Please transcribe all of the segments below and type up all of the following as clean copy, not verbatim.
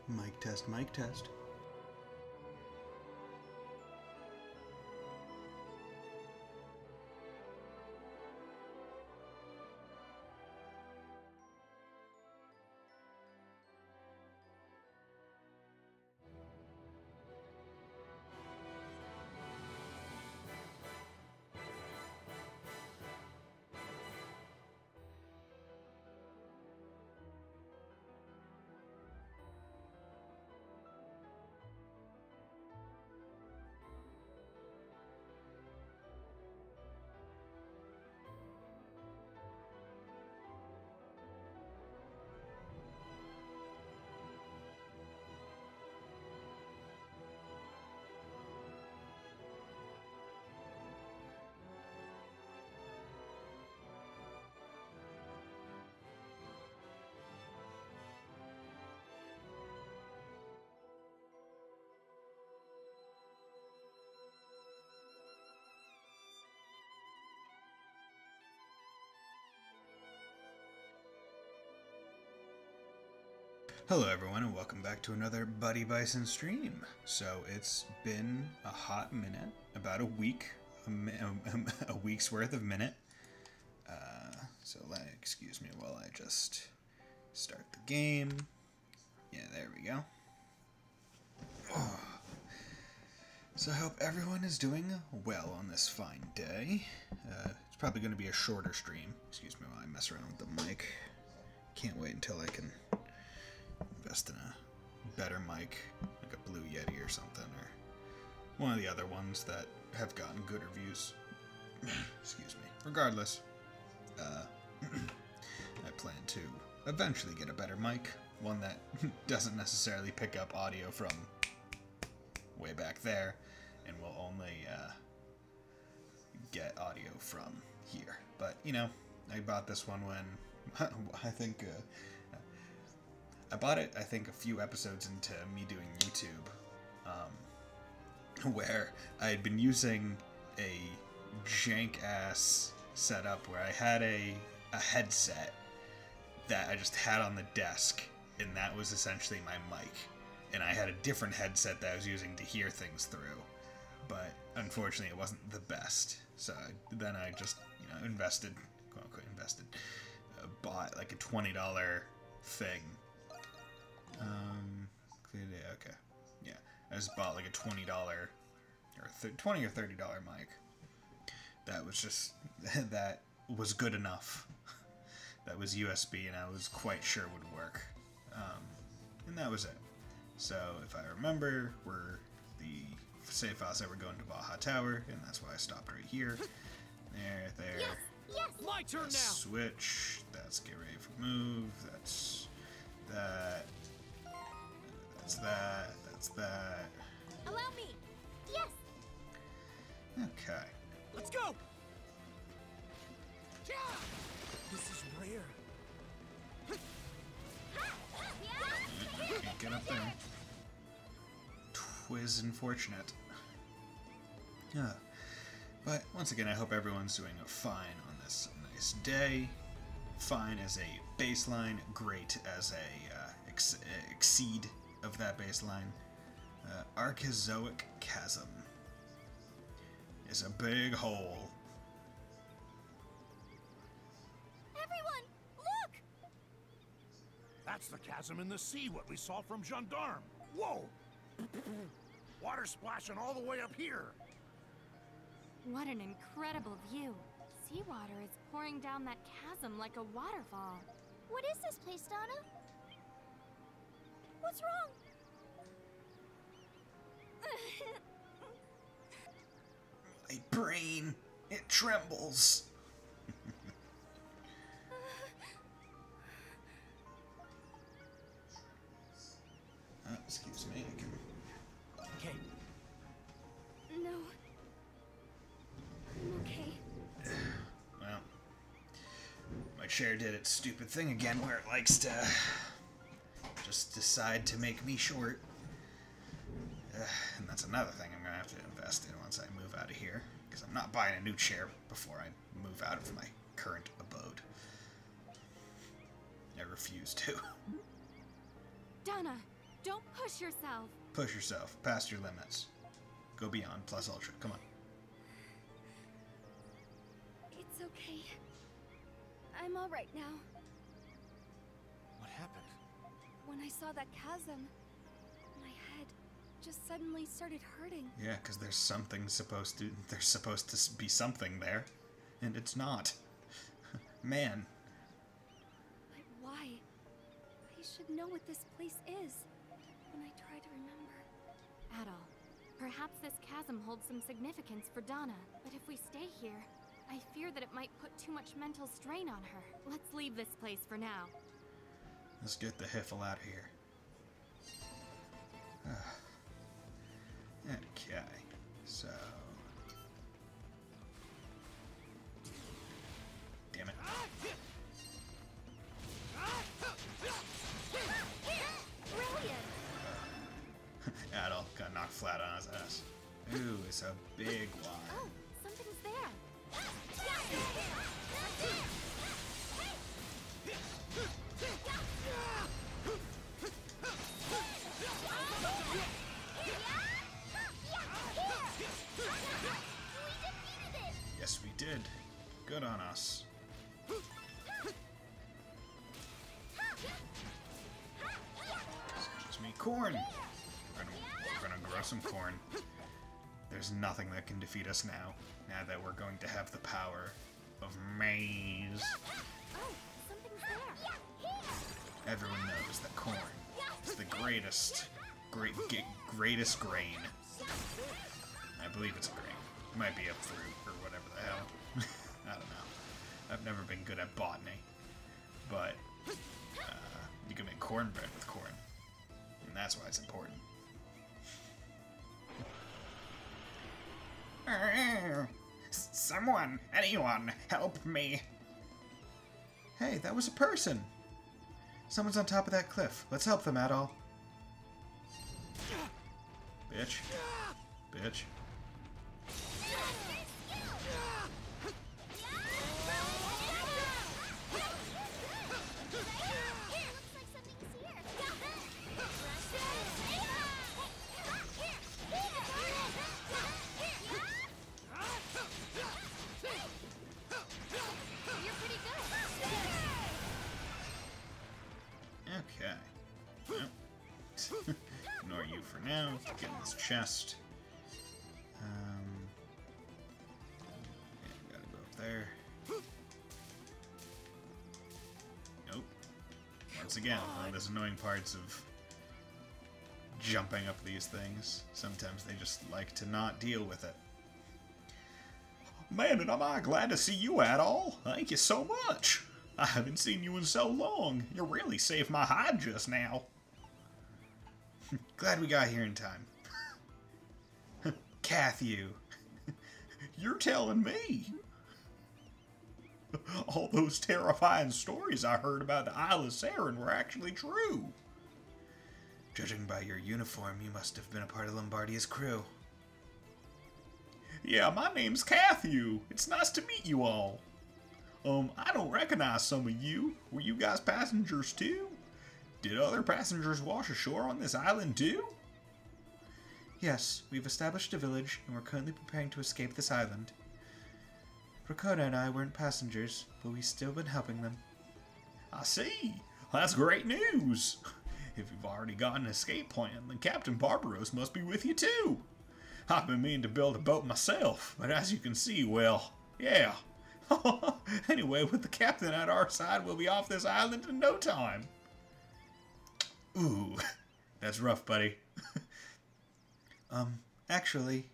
Mic test, mic test. Hello everyone and welcome back to another Buddy Bison stream. So it's been a hot minute, about a week, a week's worth of minute. Excuse me while I just start the game. Yeah, there we go. Oh. So I hope everyone is doing well on this fine day. It's probably going to be a shorter stream. Excuse me while I mess around with the mic. Can't wait until I can invest in a better mic, like a Blue Yeti or something, or one of the other ones that have gotten good reviews. Excuse me. Regardless, I plan to eventually get a better mic, one that doesn't necessarily pick up audio from way back there, and will only get audio from here. But, you know, I bought this one when I bought it, I think, a few episodes into me doing YouTube, where I had been using a jank-ass setup where I had a headset that I just had on the desk, and that was essentially my mic. And I had a different headset that I was using to hear things through, but unfortunately it wasn't the best. So then I just, invested, quote-unquote invested, bought like a $20 thing. Okay. Yeah, I just bought like a $20 or $20 or $30 mic. That was just, that was good enough. That was USB and I was quite sure would work. And that was it. So if I remember, we're the safe house that we're going to Baja Tower, and that's why I stopped right here. There. Yes. My turn now. Switch. That's get ready for move. That's that. That's that. Allow me. Yes. Okay. Let's go. This is rare. Can't get up there. 'Twas unfortunate. Yeah. But once again, I hope everyone's doing fine on this nice day. Fine as a baseline, great as a exceed of that baseline. Archezoic chasm is a big hole. Everyone, look! That's the chasm in the sea, what we saw from Gendarme. Whoa! Water splashing all the way up here. What an incredible view. Seawater is pouring down that chasm like a waterfall. What is this place, Donna? What's wrong? My brain, it trembles. Excuse me, I can... Okay. No. I'm okay. Well, my chair did its stupid thing again where it likes to just decide to make me short. And that's another thing I'm going to have to invest in once I move out of here, because I'm not buying a new chair before I move out of my current abode. I refuse to. Donna, Don't push yourself. Push yourself. Past your limits. Go beyond. Plus ultra. Come on. It's okay. I'm alright now. What happened? When I saw that chasm, my head just suddenly started hurting. Yeah, because there's something supposed to... There's supposed to be something there. And it's not. Man. But why? I should know what this place is. When I try to remember. Adol, perhaps this chasm holds some significance for Donna. But if we stay here, I fear that it might put too much mental strain on her. Let's leave this place for now. Let's get the Hiffle out of here. Okay, so... Damn it. Brilliant! Adol got knocked flat on his ass. Ooh, it's a big one. Oh, something's there. Yes, we did. Good on us. Excuse me, corn! We're gonna grow some corn. There's nothing that can defeat us now that we're going to have the power of maize. Oh, something's there. Everyone knows that corn is the greatest grain. I believe it's a grain. It might be a fruit or whatever the hell. I don't know. I've never been good at botany. But you can make cornbread with corn. And that's why it's important. Someone, anyone, help me. Hey, that was a person. Someone's on top of that cliff. Let's help them, Adol. Bitch. Bitch. Okay. Yep. Ignore you for now. Get in this chest. Yeah, gotta go up there. Nope. Once again, one of those annoying parts of jumping up these things. Sometimes they just like to not deal with it. Man, and am I glad to see you, Adol. Thank you so much. I haven't seen you in so long. You really saved my hide just now. Glad we got here in time. Cathew. You're telling me. All those terrifying stories I heard about the Isle of Saren were actually true. Judging by your uniform, you must have been a part of Lombardia's crew. Yeah, my name's Cathew. It's nice to meet you all. I don't recognize some of you. Were you guys passengers too? Did other passengers wash ashore on this island too? Yes, we've established a village and we're currently preparing to escape this island. Rakona and I weren't passengers, but we've still been helping them. I see. That's great news. If you've already got an escape plan, then Captain Barbaros must be with you too. I've been meaning to build a boat myself, but as you can see, well, yeah. Anyway, with the captain at our side, we'll be off this island in no time. Ooh, that's rough, buddy. Actually,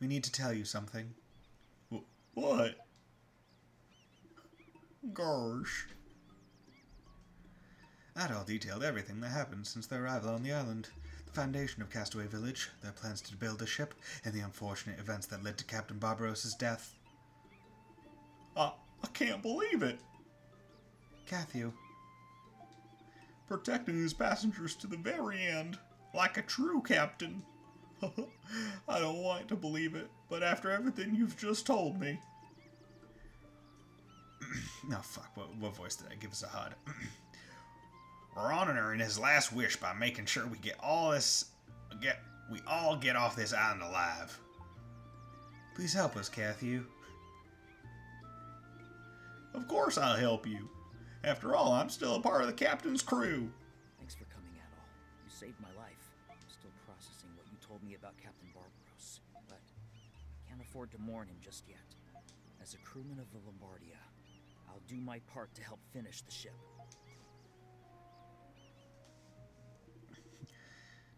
we need to tell you something. What? Gosh. Adol detailed everything that happened since their arrival on the island. The foundation of Castaway Village, their plans to build a ship, and the unfortunate events that led to Captain Barbaros' death. I can't believe it. Cathew. Protecting his passengers to the very end, like a true captain. I don't want to believe it, but after everything you've just told me... No, fuck, what voice did I give us a HUD? We're honoring his last wish by making sure we all get off this island alive. Please help us, Cathy. Of course I'll help you. After all, I'm still a part of the captain's crew. Thanks for coming, Adol. You saved my life. I'm still processing what you told me about Captain Barbaros, but I can't afford to mourn him just yet. As a crewman of the Lombardia, I'll do my part to help finish the ship.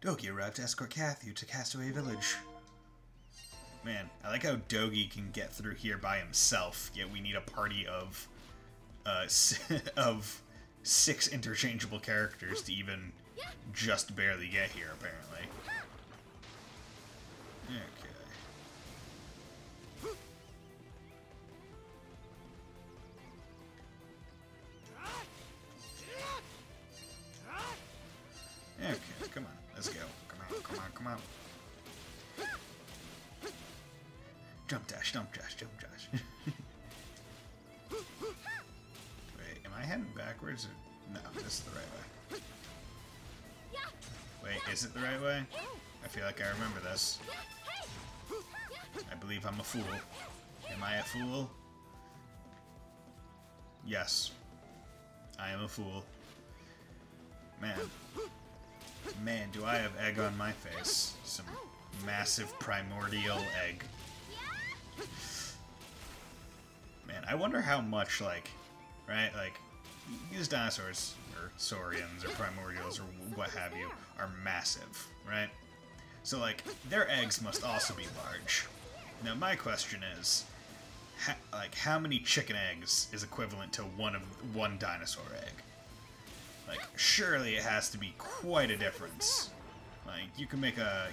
Dogi arrived to escort Cathy to Castaway Village. Man, I like how Dogi can get through here by himself, yet we need a party of of 6 interchangeable characters to even just barely get here, apparently. Okay. Okay, come on, let's go. Come on. Jump dash, jump dash. Wait, am I heading backwards? Or... No, this is the right way. Wait, is it the right way? I feel like I remember this. I believe I'm a fool. Am I a fool? Yes. I am a fool. Man, do I have egg on my face. Some massive primordial egg. Man, I wonder how much, like, right, like, these dinosaurs, or saurians, or primordials, or what have you, are massive, right? So, like, their eggs must also be large. Now, my question is, how many chicken eggs is equivalent to one dinosaur egg? Like, surely it has to be quite a difference. Like, you can make a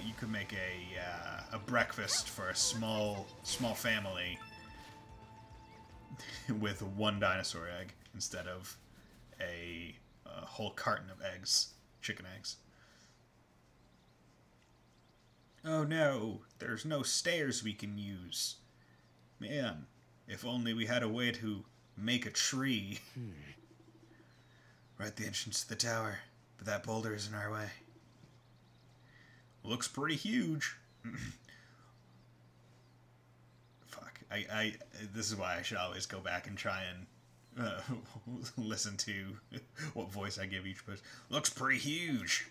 breakfast for a small family with 1 dinosaur egg instead of a whole carton of eggs, chicken eggs. Oh no, there's no stairs we can use. Man, if only we had a way to make a tree. We're at the entrance to the tower, but that boulder is in our way. Looks pretty huge. Fuck. This is why I should always go back and try and listen to what voice I give each person. Looks pretty huge.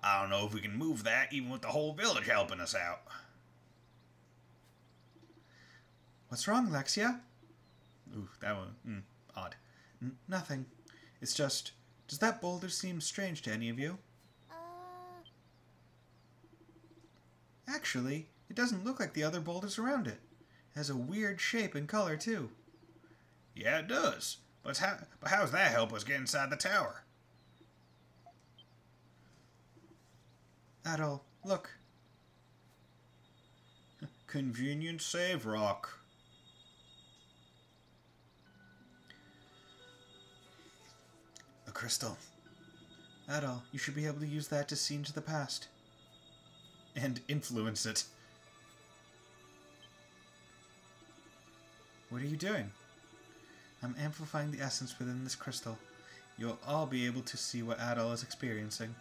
I don't know if we can move that even with the whole village helping us out. What's wrong, Lexia? Ooh, that one, odd. Nothing. It's just, does that boulder seem strange to any of you? Actually, it doesn't look like the other boulders around it. It has a weird shape and color, too. Yeah, it does. But how's that help us get inside the tower? Adol, look. Convenient save rock. A crystal. Adol, you should be able to use that to see into the past. And influence it. What are you doing? I'm amplifying the essence within this crystal. You'll all be able to see what Adol is experiencing.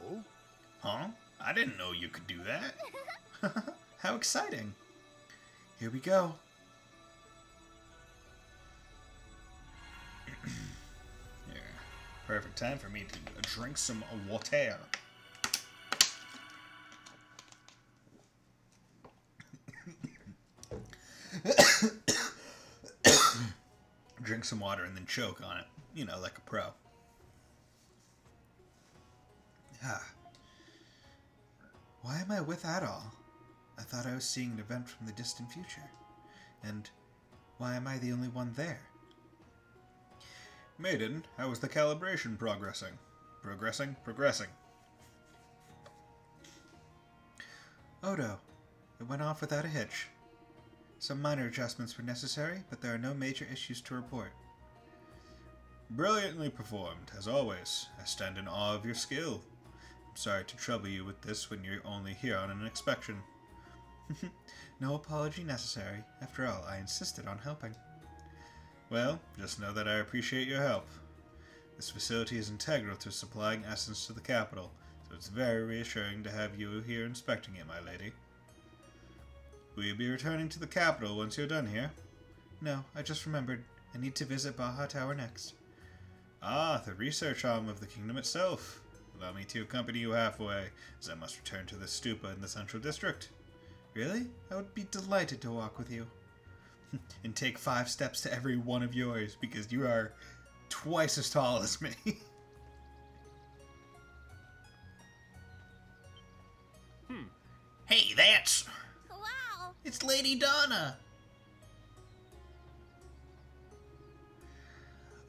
Oh? Huh? I didn't know you could do that. How exciting. Here we go. Here. Perfect time for me to drink some water. Drink some water and then choke on it. You know, like a pro. Why am I with Adol? I thought I was seeing an event from the distant future. And why am I the only one there? Maiden, how is the calibration progressing? Progressing? Odo, it went off without a hitch. Some minor adjustments were necessary, but there are no major issues to report. Brilliantly performed, as always. I stand in awe of your skill. I'm sorry to trouble you with this when you're only here on an inspection. No apology necessary. After all, I insisted on helping. Well, just know that I appreciate your help. This facility is integral to supplying essence to the capital, so it's very reassuring to have you here inspecting it, my lady. Will you be returning to the capital once you're done here? No, I just remembered. I need to visit Baja Tower next. Ah, the research arm of the kingdom itself. Allow me to accompany you halfway, as I must return to the stupa in the central district. Really? I would be delighted to walk with you. And take 5 steps to every one of yours, because you are twice as tall as me. Hey, that's... Wow! It's Lady Donna!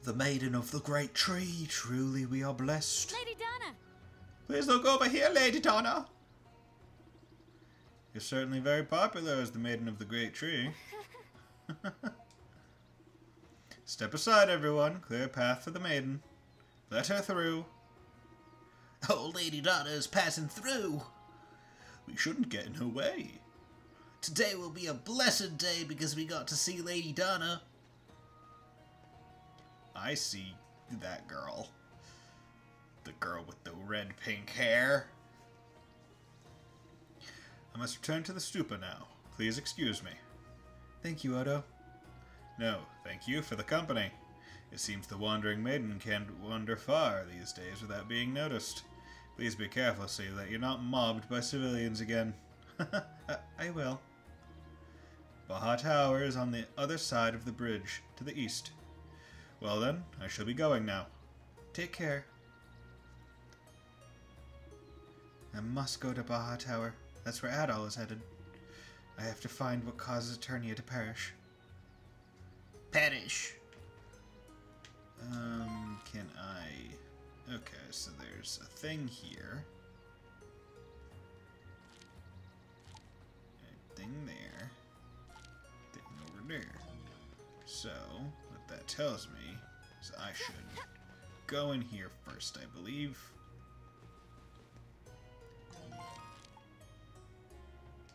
The Maiden of the Great Tree. Truly we are blessed. Lady Donna! Please look over here, Lady Donna. You're certainly very popular as the Maiden of the Great Tree. Step aside, everyone. Clear a path for the maiden. Let her through. Oh, Lady Donna is passing through. We shouldn't get in her way. Today will be a blessed day because we got to see Lady Donna. I see that girl. The girl with the red-pink hair. I must return to the stupa now. Please excuse me. Thank you, Odo. No, thank you for the company. It seems the wandering maiden can't wander far these days without being noticed. Please be careful so that you're not mobbed by civilians again. I will. Baja Tower is on the other side of the bridge, to the east. Well then, I shall be going now. Take care. I must go to Baja Tower. That's where Adol is headed. I have to find what causes Eternia to perish. Perish? Can I... Okay, so there's a thing here. A thing there. Thing over there. So, what that tells me is I should go in here first, I believe.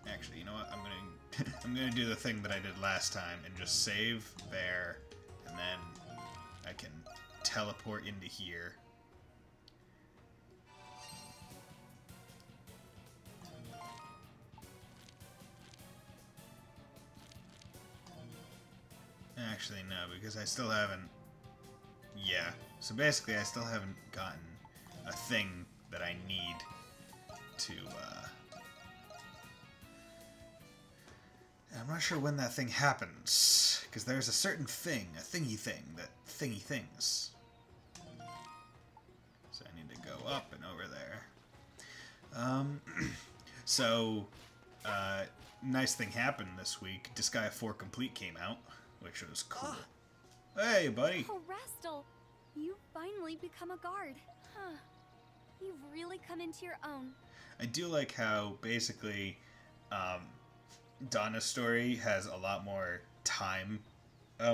Actually, you know what? I'm gonna do the thing that I did last time and just save there, and then I can teleport into here. Actually, no, because I still haven't... Yeah, so basically I still haven't gotten a thing that I need to, I'm not sure when that thing happens, because there's a certain thing, a thingy thing, that thingy things. So I need to go up and over there. Nice thing happened this week. Disgaea 4 Complete came out, which was cool. Hey, buddy! Oh, Rastal! You've finally become a guard. Huh. You've really come into your own. I do like how, basically, Donna's story has a lot more time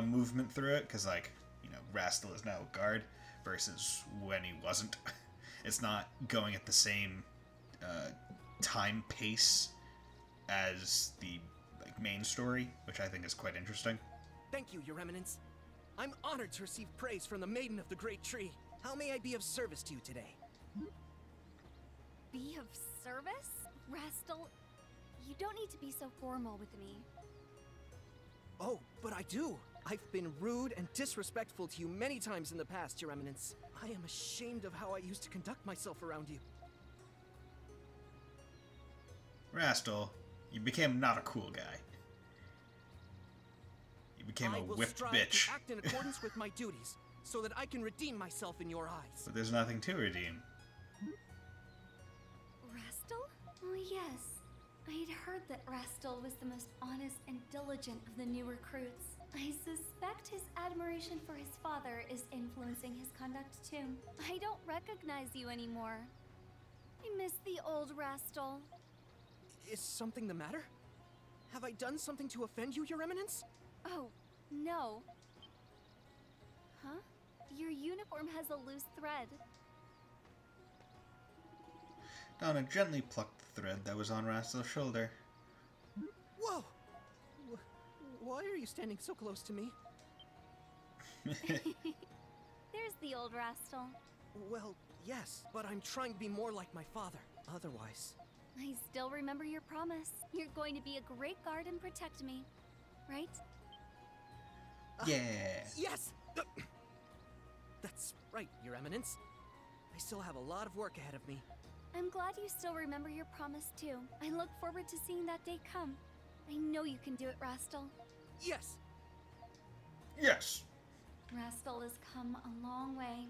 movement through it, because, like, you know, Rastal is now a guard versus when he wasn't. It's not going at the same time pace as the main story, which I think is quite interesting. Thank you, Your Eminence. I'm honored to receive praise from the Maiden of the Great Tree. How may I be of service to you today? Be of service? Rastal, you don't need to be so formal with me. Oh, but I do. I've been rude and disrespectful to you many times in the past, Your Eminence. I am ashamed of how I used to conduct myself around you. Rastal, you became not a cool guy. You became a whipped bitch. I will strive to act in accordance with my duties, so that I can redeem myself in your eyes. But there's nothing to redeem. Rastal? Oh, yes. I'd heard that Rastal was the most honest and diligent of the new recruits. I suspect his admiration for his father is influencing his conduct too. I don't recognize you anymore. I miss the old Rastal. Is something the matter? Have I done something to offend you, Your Eminence? Oh, no. Huh? Your uniform has a loose thread. Donna gently plucked the thread that was on Rastal's shoulder. Whoa! Why are you standing so close to me? There's the spoiled, Rastal. Well, yes, but I'm trying to be more like my father. Otherwise... I still remember your promise. You're going to be a great guard and protect me, right? Yeah. Yes! That's right, Your Eminence. I still have a lot of work ahead of me. I'm glad you still remember your promise, too. I look forward to seeing that day come. I know you can do it, Rastal. Yes! Yes. Rastal has come a long way.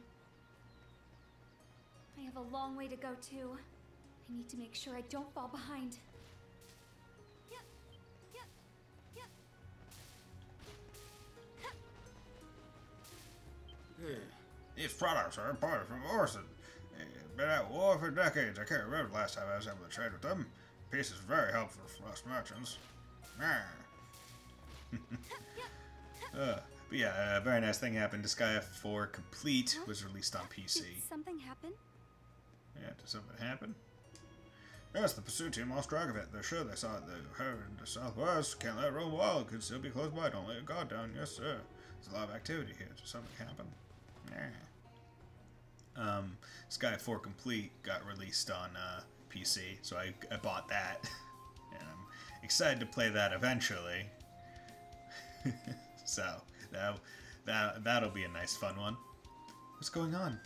I have a long way to go, too. I need to make sure I don't fall behind. These products are imported from Orson. Been at war for decades. I can't remember the last time I was able to trade with them. Peace is very helpful for us merchants. But yeah, a very nice thing happened. Disgaea 4 Complete was released on PC. Did something happen? Yeah, did something happen? Yes, the pursuit team lost track of it. They're sure they saw it. They heard in the southwest. Can't let it roam wild. Could still be close by. Don't let your guard down. Yes, sir. There's a lot of activity here. Did something happen? Yeah. Sky 4 Complete got released on PC, so I bought that. And I'm excited to play that eventually. So, that'll be a nice fun one. What's going on?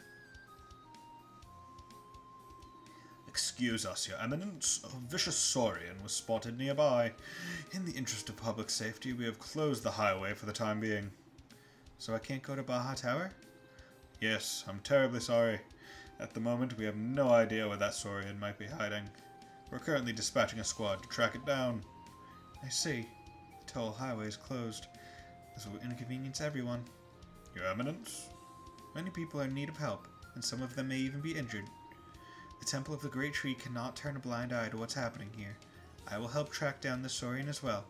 Excuse us, Your Eminence. A vicious saurian was spotted nearby. In the interest of public safety, we have closed the highway for the time being. So I can't go to Baja Tower? Yes, I'm terribly sorry. At the moment, we have no idea where that saurian might be hiding. We're currently dispatching a squad to track it down. I see. The toll highway is closed. This will inconvenience everyone. Your Eminence? Many people are in need of help, and some of them may even be injured. The Temple of the Great Tree cannot turn a blind eye to what's happening here. I will help track down the saurian as well.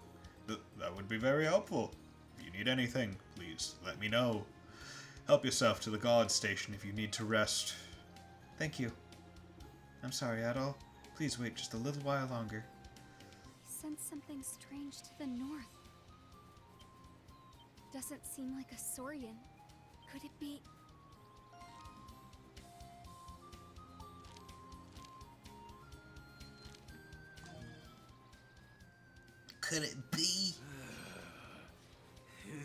That would be very helpful. If you need anything, please let me know. Help yourself to the guard station if you need to rest. Thank you. I'm sorry, Adol. Please wait just a little while longer. I sense something strange to the north. Doesn't seem like a saurian. Could it be... Could it be?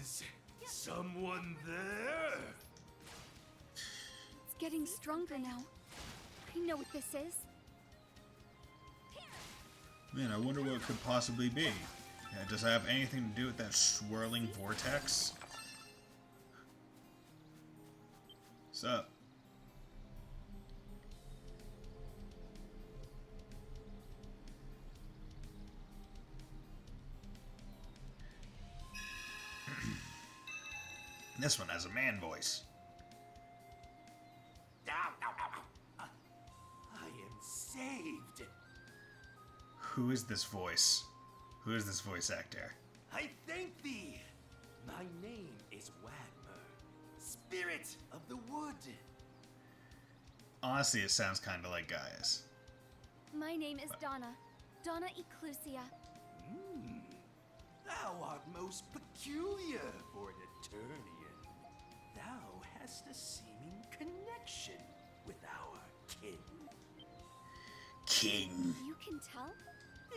Is someone there? It's getting stronger now. I know what this is. Man, I wonder what it could possibly be. Yeah, does it have anything to do with that swirling vortex? What's up? This one has a man voice. I am saved. Who is this voice? Who is this voice actor? I thank thee. My name is Wagner, Spirit of the Wood. Honestly, it sounds kind of like Gaius. My name is Donna. Donna Eclusia. Thou art most peculiar for an Eternian. Thou hast a seeming connection with our kin. King. You can tell?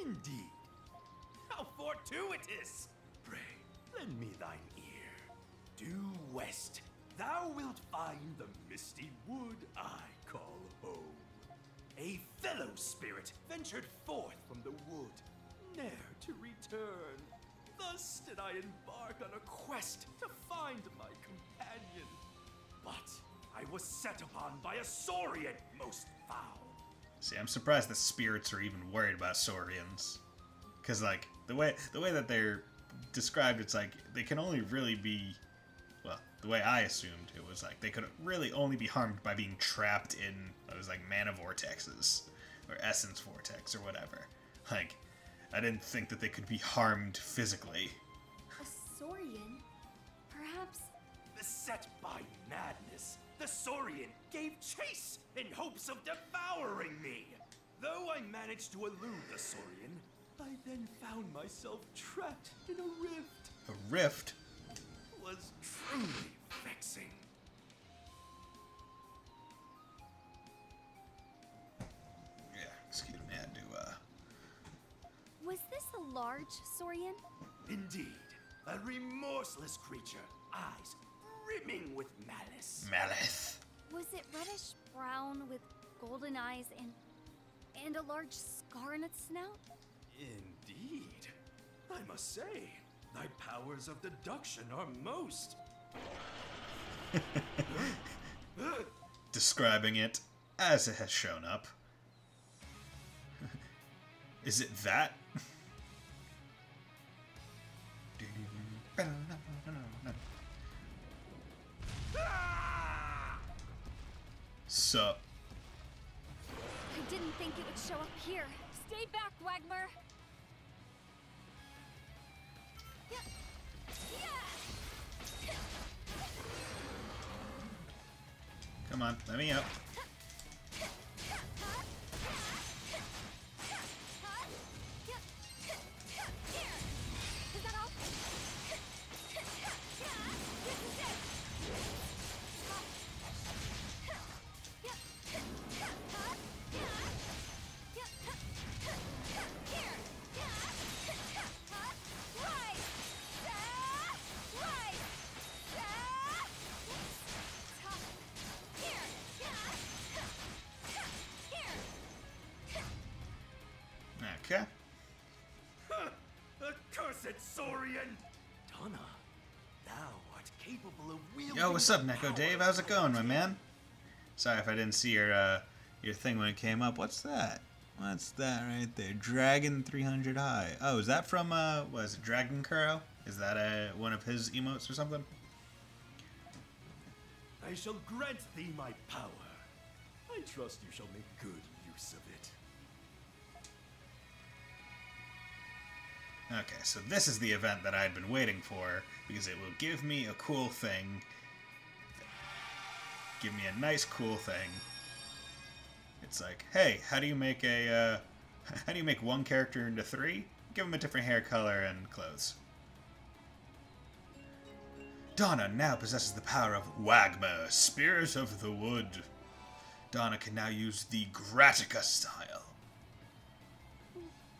Indeed. How fortuitous! Pray, lend me thine ear. Due west, thou wilt find the misty wood I call home. A fellow spirit ventured forth from the wood, ne'er to return. Thus did I embark on a quest to find my companion. But I was set upon by a saurian most foul. See, I'm surprised that spirits are even worried about saurians. Because, like, the way that they're described, it's like, they can only really be... Well, the way I assumed, it was like, they could really only be harmed by being trapped in, it was like, mana vortexes. Or essence vortex, or whatever. Like, I didn't think that they could be harmed physically. A saurian? Perhaps... Beset by madness, the saurian gave chase in hopes of devouring me. Though I managed to elude the saurian, I then found myself trapped in a rift. A rift? It was truly vexing. large, Saurian? Indeed, a remorseless creature, eyes brimming with malice. Malice. Was it reddish brown with golden eyes and a large scar in its snout? Indeed. I must say, thy powers of deduction are most... Describing it as it has shown up. Is it that? Sup? I didn't think it would show up here. Stay back, Wagmer! Come on, let me up. Is that all? Okay. Accursed Saurian! Donna, thou art capable of wielding... Yo, what's up, the Neko power Dave? of How's it going, my deduction. man? Sorry if I didn't see your thing when it came up. What's that? What's that right there? Dragon 300 high. Oh, is that from what is it, Dragon Kuro? Is that one of his emotes or something? I shall grant thee my power. I trust you shall make good use of it. Okay, so this is the event that I had been waiting for, because it will give me a cool thing. Give me a nice cool thing. It's like, hey, how do you make a, how do you make one character into three? Give them a different hair color and clothes. Donna now possesses the power of Wagmer, Spirit of the Wood. Donna can now use the Gratica style.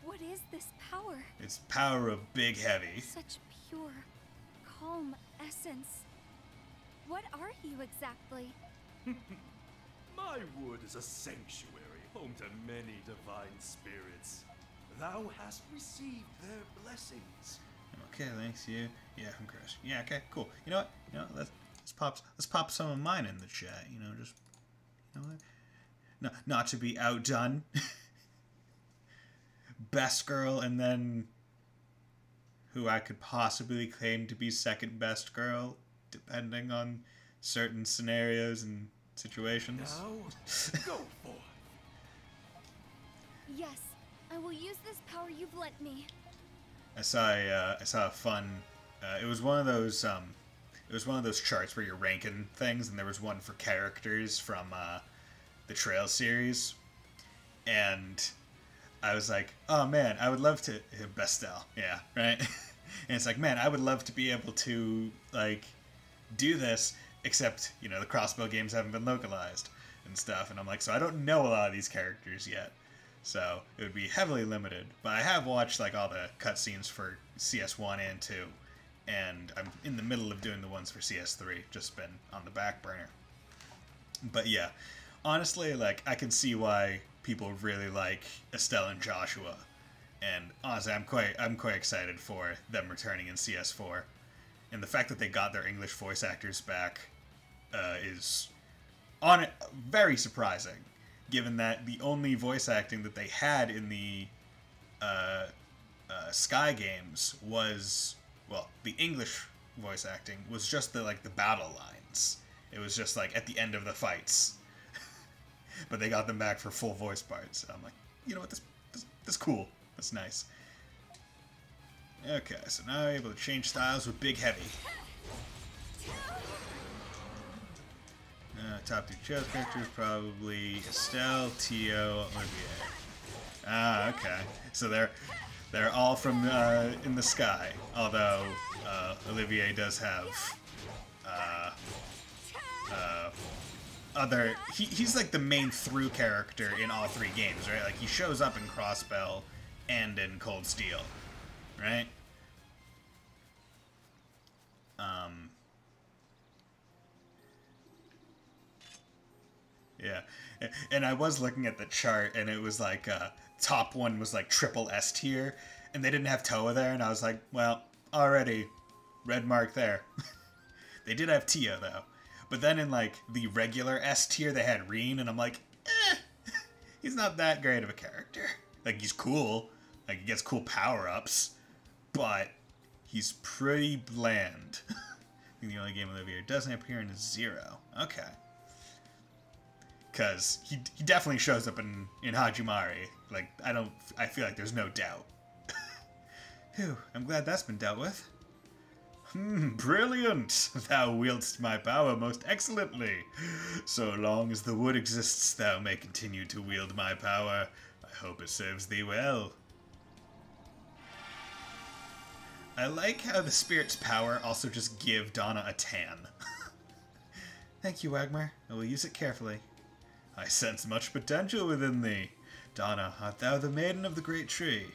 What is this power? It's power of Big Heavy. Such pure, calm essence. What are you exactly? My wood is a sanctuary, home to many divine spirits. Thou hast received their blessings. Okay, thanks you. Yeah, I'm Chris. Yeah, okay, cool. You know what? Let's pop some of mine in the chat. You know, just what? No, not to be outdone. Best girl, and then who I could possibly claim to be second best girl, depending on certain scenarios and situations. Now, go forth. Yes, I will use this power you've lent me. I saw a fun. It was one of those. It was one of those charts where you're ranking things, and there was one for characters from the Trail series, and I was like, oh man, I would love to Bestel, yeah, right. And it's like, man, I would love to be able to like do this, except you know the crossbow games haven't been localized and stuff, and I'm like, so I don't know a lot of these characters yet. So it would be heavily limited, but I have watched like all the cutscenes for CS1 and 2, and I'm in the middle of doing the ones for CS3, just been on the back burner. But yeah, honestly, like I can see why people really like Estelle and Joshua, and honestly, I'm quite excited for them returning in CS4, and the fact that they got their English voice actors back is very surprising. Given that the only voice acting that they had in the Sky games was, well, the English voice acting was just the battle lines. It was just like at the end of the fights, but they got them back for full voice parts. I'm like, you know what, this cool. That's nice. Okay, so now I'm able to change styles with Big Heavy. Top 2 chose characters, probably Estelle, Tio, Olivier. Ah, okay. So they're all from in the sky. Although Olivier does have other. He's like the main through character in all 3 games, right? Like he shows up in Crossbell and in Cold Steel, right? Yeah, and I was looking at the chart, and it was like top one was like triple S tier, and they didn't have Toa there, and I was like, well, already red mark there. They did have Tio though, but then in like the regular S tier they had Reen, and I'm like, he's not that great of a character. Like he's cool, like he gets cool power ups, but he's pretty bland. I think the only game of the year doesn't appear in Zero. Okay. Because he definitely shows up in Hajimari. Like, I feel like there's no doubt. Phew, I'm glad that's been dealt with. Brilliant! Thou wieldst my power most excellently. So long as the wood exists, thou may continue to wield my power. I hope it serves thee well. I like how the spirit's power also just give Donna a tan. Thank you, Wagmar. I will use it carefully. I sense much potential within thee. Donna, art thou the maiden of the great tree?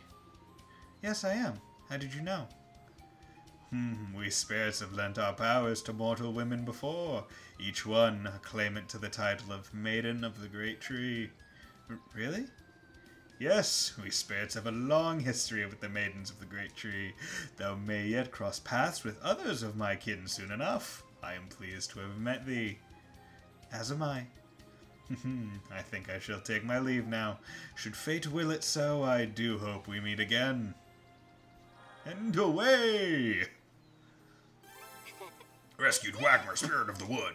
Yes, I am. How did you know? We spirits have lent our powers to mortal women before, each one a claimant to the title of Maiden of the Great Tree. Really? Yes, we spirits have a long history with the Maidens of the Great Tree. Thou may yet cross paths with others of my kin soon enough. I am pleased to have met thee. As am I. I think I shall take my leave now. Should fate will it so, I do hope we meet again. And away! Rescued Wagmar, spirit of the wood.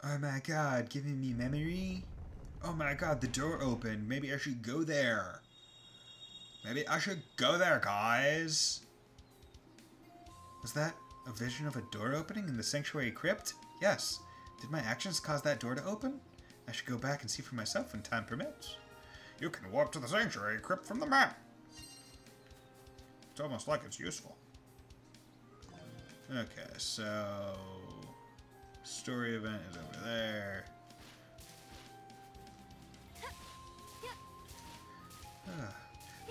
Oh my god, giving me memory? Oh my god, the door opened. Maybe I should go there. Maybe I should go there, guys. Was that a vision of a door opening in the sanctuary crypt? Yes. Did my actions cause that door to open? I should go back and see for myself when time permits. You can warp to the sanctuary crypt from the map. It's almost like it's useful. Okay, so... story event is over there.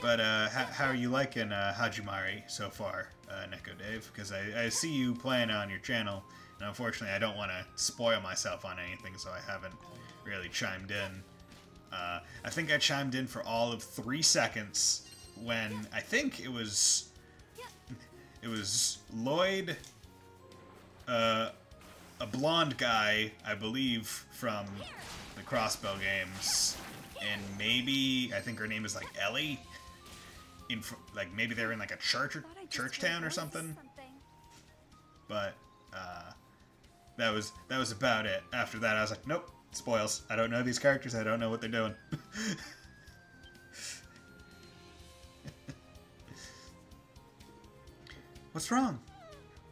But how are you liking Hajimari so far, Neko Dave? Because I see you playing on your channel, and unfortunately I don't want to spoil myself on anything, so I haven't really chimed in. I think I chimed in for all of 3 seconds when I think it was Lloyd, a blonde guy, I believe, from the Crossbow games, and maybe I think her name is like Ellie. Like maybe they're in like a church or church town or something. But that was about it. After that, I was like, nope, spoils. I don't know these characters. I don't know what they're doing. What's wrong?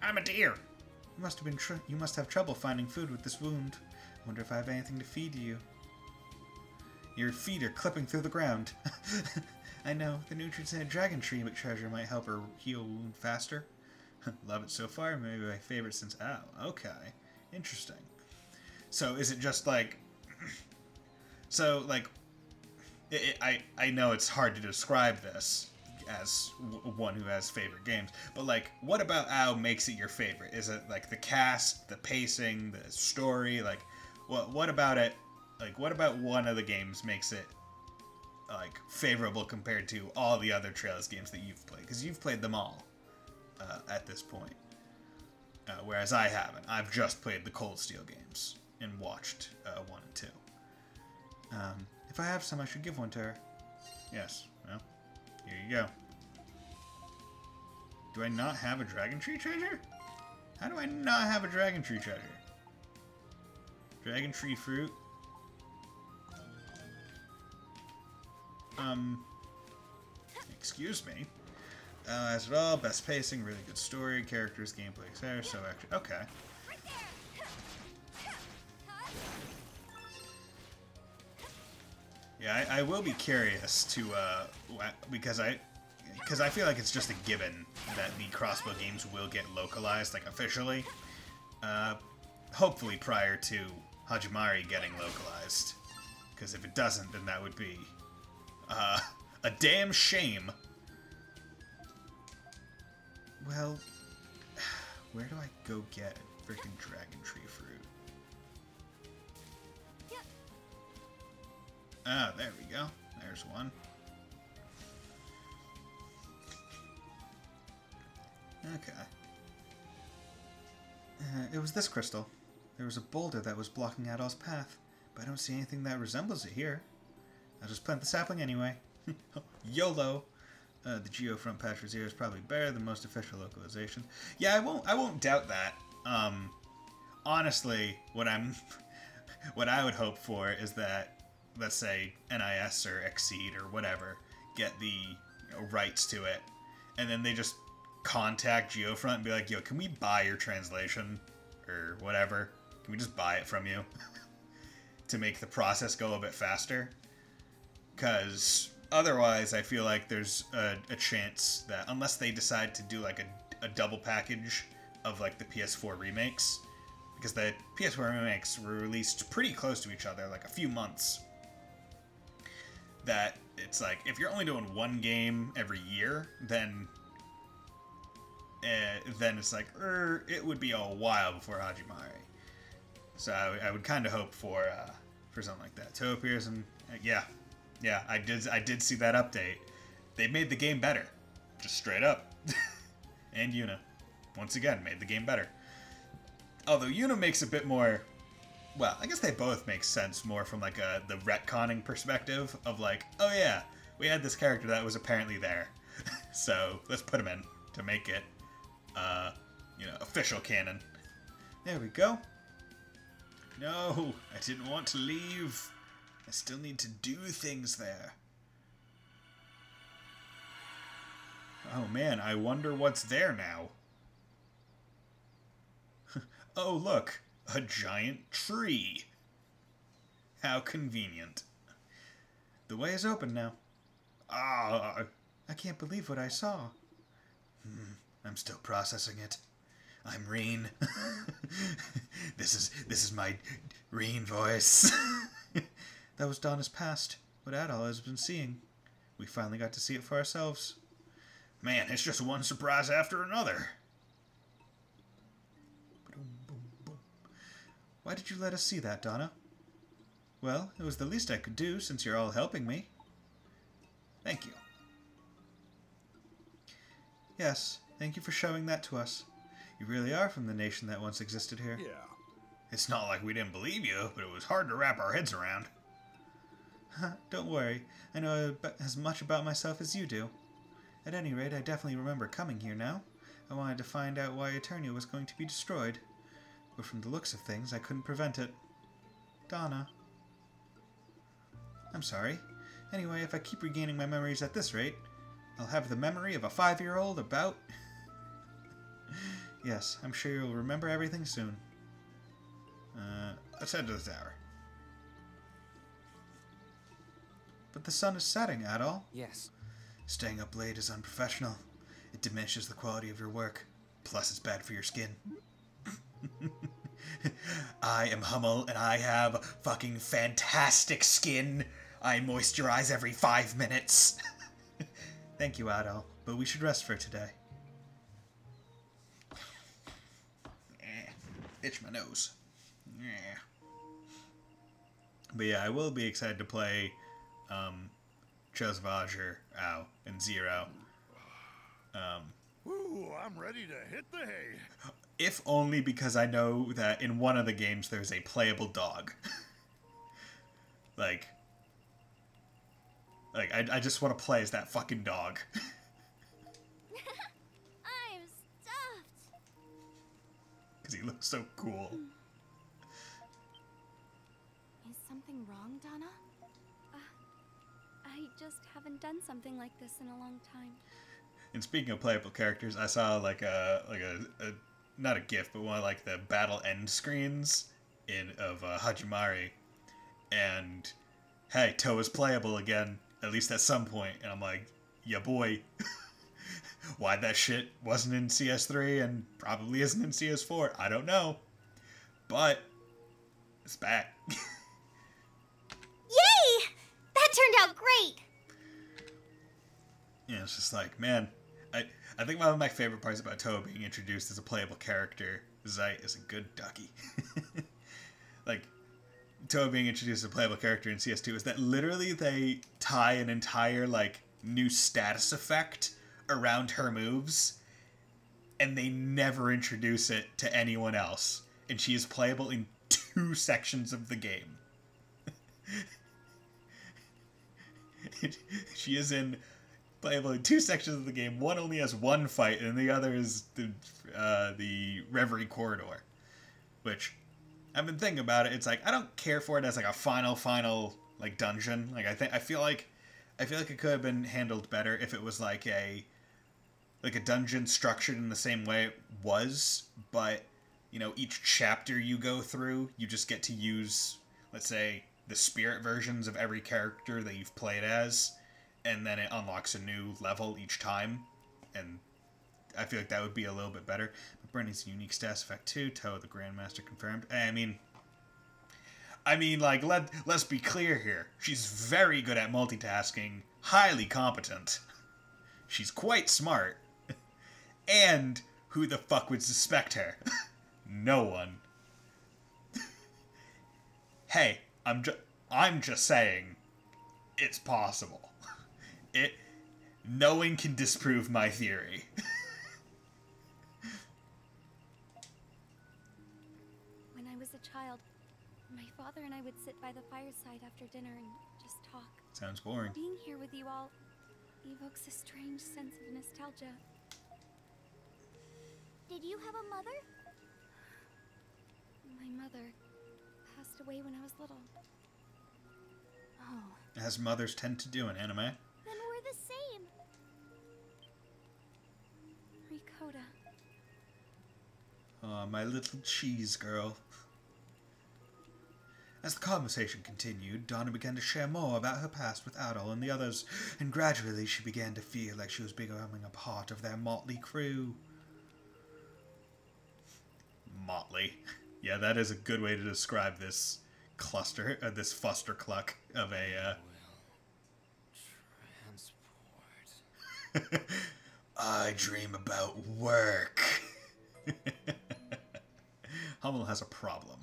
I'm a deer. You must have trouble finding food with this wound. I wonder if I have anything to feed you. Your feet are clipping through the ground. I know, the nutrients in a dragon tree treasure might help her heal a wound faster. Love it so far, maybe my favorite since... Oh, okay. Interesting. So, is it just like... So, like... I know it's hard to describe this as one who has favorite games, but like, what about OW makes it your favorite? Is it like the cast, the pacing, the story? Like, what about it? Like, what about one of the games makes it like favorable compared to all the other Trails games that you've played? Because you've played them all at this point, whereas I haven't. I've just played the Cold Steel games and watched 1 and 2. If I have some, I should give one to her. Yes. Well, here you go. Do I not have a Dragon Tree treasure? How do I not have a Dragon Tree treasure? Dragon Tree fruit. Excuse me. As well, best pacing, really good story, characters, gameplay, etc. So actually, okay. Yeah, I will be curious to because I feel like it's just a given that the Crossbow games will get localized, like officially. Hopefully prior to Hajimari getting localized, because if it doesn't, then that would be A damn shame. Well, where do I go get a freaking dragon tree fruit? Yep. Ah, there we go. There's one. Okay. It was this crystal. There was a boulder that was blocking Adol's path, but I don't see anything that resembles it here. I'll just plant the sapling anyway. YOLO! The geofront patch for Zero is probably better than most official localization. Yeah, I won't doubt that. Honestly, what I would hope for is that, let's say, NIS or Exceed or whatever get the rights to it, and then they just contact Geofront and be like, yo, can we buy your translation or whatever? Can we just buy it from you to make the process go a bit faster? Because otherwise, I feel like there's a chance that unless they decide to do like a double package of like the PS4 remakes, because the PS4 remakes were released pretty close to each other, like a few months, that it's like if you're only doing one game every year, then it's like it would be a while before Hajimari. So I would kind of hope for something like that. Toe appears and yeah, I did see that update. They made the game better, just straight up. And Yuna, once again, made the game better. Although Yuna makes a bit more. Well, I guess they both make sense more from like the retconning perspective of like, oh yeah, we had this character that was apparently there, so let's put him in to make it, official canon. There we go. No, I didn't want to leave. I still need to do things there. Oh man, I wonder what's there now. Oh look, a giant tree. How convenient. The way is open now. Ah, I can't believe what I saw. I'm still processing it. I'm Reen. This is my Reen voice. That was Donna's past, what Adol has been seeing. We finally got to see it for ourselves. Man, it's just one surprise after another. Why did you let us see that, Donna? Well, it was the least I could do since you're all helping me. Thank you. Yes, thank you for showing that to us. You really are from the nation that once existed here. Yeah. It's not like we didn't believe you, but it was hard to wrap our heads around. Don't worry, I know as much about myself as you do. At any rate, I definitely remember coming here now. I wanted to find out why Eternia was going to be destroyed. But from the looks of things, I couldn't prevent it. Donna. I'm sorry. Anyway, if I keep regaining my memories at this rate, I'll have the memory of a 5-year-old about... Yes, I'm sure you'll remember everything soon. Let's head to the tower. But the sun is setting, Adol. Yes. Staying up late is unprofessional. It diminishes the quality of your work. Plus, it's bad for your skin. I am Hummel, and I have fucking fantastic skin. I moisturize every 5 minutes. Thank you, Adol, but we should rest for today. Itch my nose. But yeah, I will be excited to play Trails of Azure, and Zero. Ooh, I'm ready to hit the hay. If only because I know that in one of the games there's a playable dog. like I just want to play as that fucking dog. I'm stuffed. Because he looks so cool. Is something wrong, Donna? I just haven't done something like this in a long time. And speaking of playable characters, I saw like a not a GIF, but one of like the battle end screens of Hajimari, and hey, Toe is playable again, at least at some point, and I'm like, yeah boy. Why that shit wasn't in CS3 and probably isn't in CS4, I don't know, but it's back. Yay! That turned out great! Yeah, it's just like, man, I think one of my favorite parts about Toa being introduced as a playable character, Zeit is a good ducky. Like, Toa being introduced as a playable character in CS2 is that literally they tie an entire, like, new status effect around her moves, and they never introduce it to anyone else. And she is playable in 2 sections of the game. She is playable in 2 sections of the game. One only has 1 fight, and the other is the Reverie Corridor. Which, I've been thinking about it. It's like, I don't care for it as like a final like dungeon. Like I feel like it could have been handled better if it was like a dungeon structured in the same way it was, but you know, each chapter you go through, you just get to use, let's say, the spirit versions of every character that you've played as, and then it unlocks a new level each time, and I feel like that would be a little bit better. But Bernie's unique status effect too. Toa the Grandmaster confirmed. I mean, like, let's be clear here. She's very good at multitasking, highly competent. She's quite smart. And who the fuck would suspect her? No one. Hey, I'm just saying, it's possible. No one can disprove my theory. When I was a child, my father and I would sit by the fireside after dinner and just talk. Sounds boring. Being here with you all evokes a strange sense of nostalgia. Did you have a mother? My mother passed away when I was little. Oh. As mothers tend to do in anime. Then we're the same. Ricotta. Aw, my little cheese girl. As the conversation continued, Donna began to share more about her past with Adol and the others, and gradually she began to feel like she was becoming a part of their motley crew. Motley. Yeah, that is a good way to describe this cluster, this fustercluck of a, Transport. I dream about work. Hummel has a problem.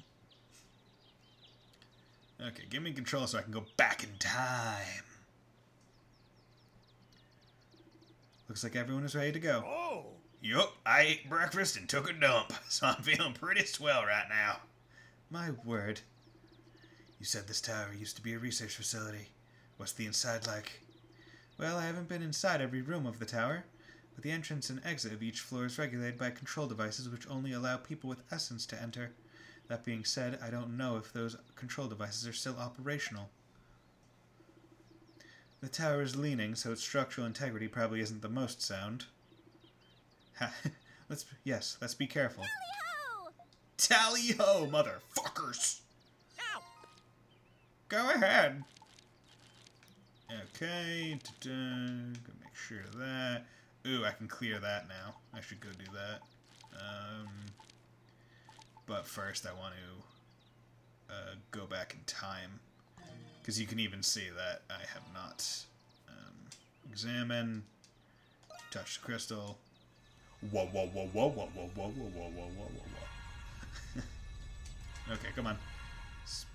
Okay, give me control so I can go back in time. Looks like everyone is ready to go. Oh! Yup, I ate breakfast and took a dump, so I'm feeling pretty swell right now. My word. You said this tower used to be a research facility. What's the inside like? Well, I haven't been inside every room of the tower, but the entrance and exit of each floor is regulated by control devices which only allow people with essence to enter. That being said, I don't know if those control devices are still operational. The tower is leaning, so its structural integrity probably isn't the most sound. Let's be careful. Tally-ho, motherfuckers! Ow! Go ahead. Okay, gonna make sure of that. Ooh, I can clear that now. I should go do that. But first I want to go back in time, because you can even see that I have not examine, touch the crystal. Whoa, whoa, whoa, whoa, whoa, whoa, whoa, whoa, whoa, whoa, whoa, whoa, whoa. Okay, come on.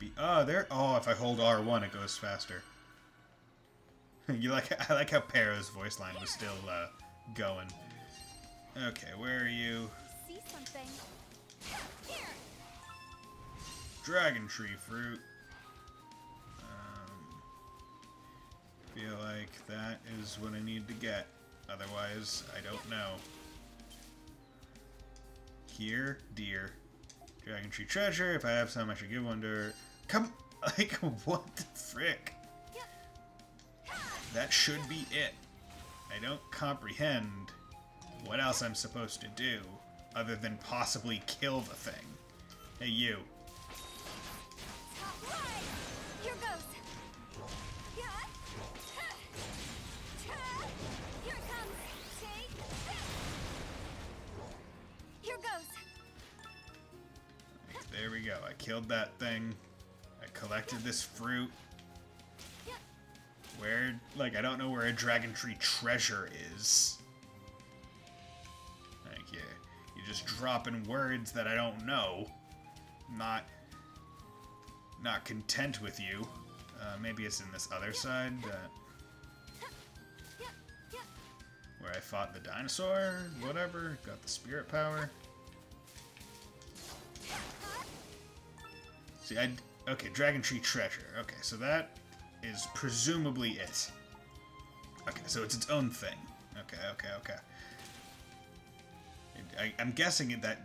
If I hold R1 it goes faster. I like how Pero's voice line was still going. Okay, where are you? See something. Dragon tree fruit. Feel like that is what I need to get. Otherwise, I don't know. Here, deer. Dragon tree treasure. If I have some, I should give one to her. Come, like, what the frick? That should be it. I don't comprehend what else I'm supposed to do other than possibly kill the thing. Hey, you. Here goes. Here it comes. Take this. Here goes. There we go. I killed that thing. I collected this fruit. Where, like, I don't know where a Dragon Tree treasure is. Like, you're just dropping words that I don't know. Not content with you. Maybe it's in this other side, where I fought the dinosaur, whatever, got the spirit power. See, okay, Dragon Tree treasure. Okay, so that is presumably it. Okay, so it's its own thing. Okay. I'm guessing that...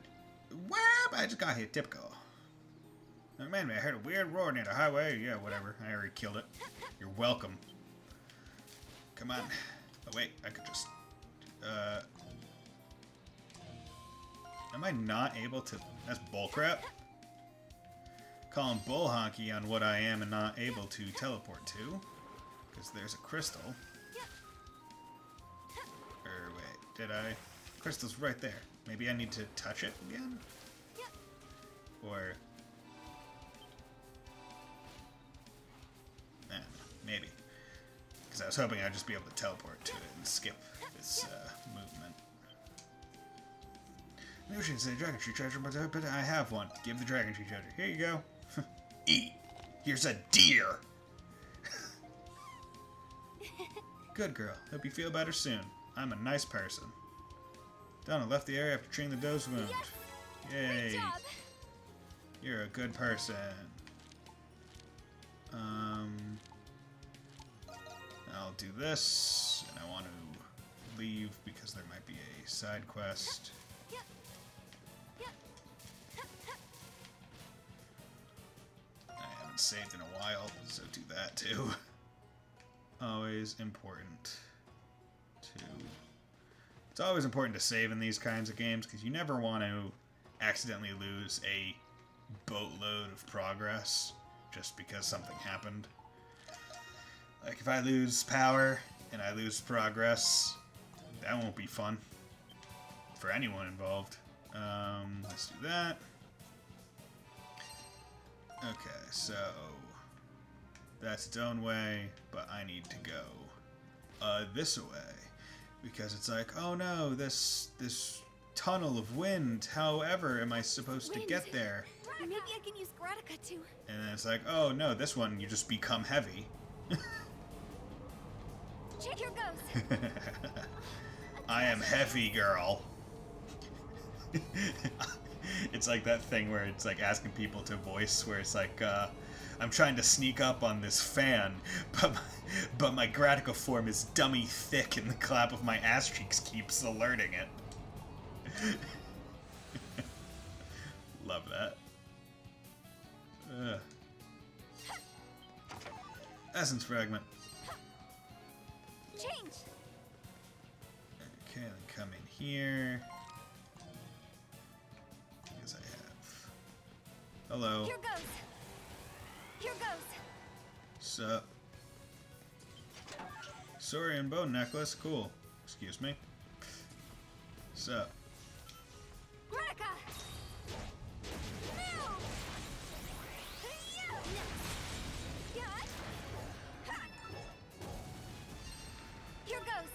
Whap! I just got hit. Typical. Oh, man, I heard a weird roar near the highway. Yeah, whatever. I already killed it. You're welcome. Come on. Oh, wait. I could just... Am I not able to... That's bullcrap. Calling bull honky on what I am and not able to teleport to. Because there's a crystal. Or wait, did I? Crystal's right there. Maybe I need to touch it again? Or... maybe. Because I was hoping I'd just be able to teleport to it and skip this movement. Maybe I should say Dragon Tree treasure, but I have one. Give the Dragon Tree treasure. Here you go. Eat. Here's a deer. Good girl. Hope you feel better soon. I'm a nice person. Donna left the area after treating the doe's wound. Yay. Great job. You're a good person. I'll do this, and I want to leave because there might be a side quest. I haven't saved in a while, so do that too. Always important to... It's always important to save in these kinds of games, because you never want to accidentally lose a boatload of progress just because something happened. Like, if I lose power and I lose progress, that won't be fun for anyone involved. Let's do that. Okay, so that's its own way, but I need to go this way, because it's like, oh no, this tunnel of wind. However, am I supposed to get there? Maybe I can use Gratica to... And then it's like, oh no, this one you just become heavy. Here goes. I am heavy, girl. It's like that thing where it's like asking people to voice, where it's like, I'm trying to sneak up on this fan, but my Gratica form is dummy thick and the clap of my ass cheeks keeps alerting it. Love that. Essence fragment. Change. Okay, then come in here. Because I have. Hello. Here goes. Here goes. Sup? Saurian bone necklace. Cool. Excuse me. Sup? Gratica. Now. Here goes.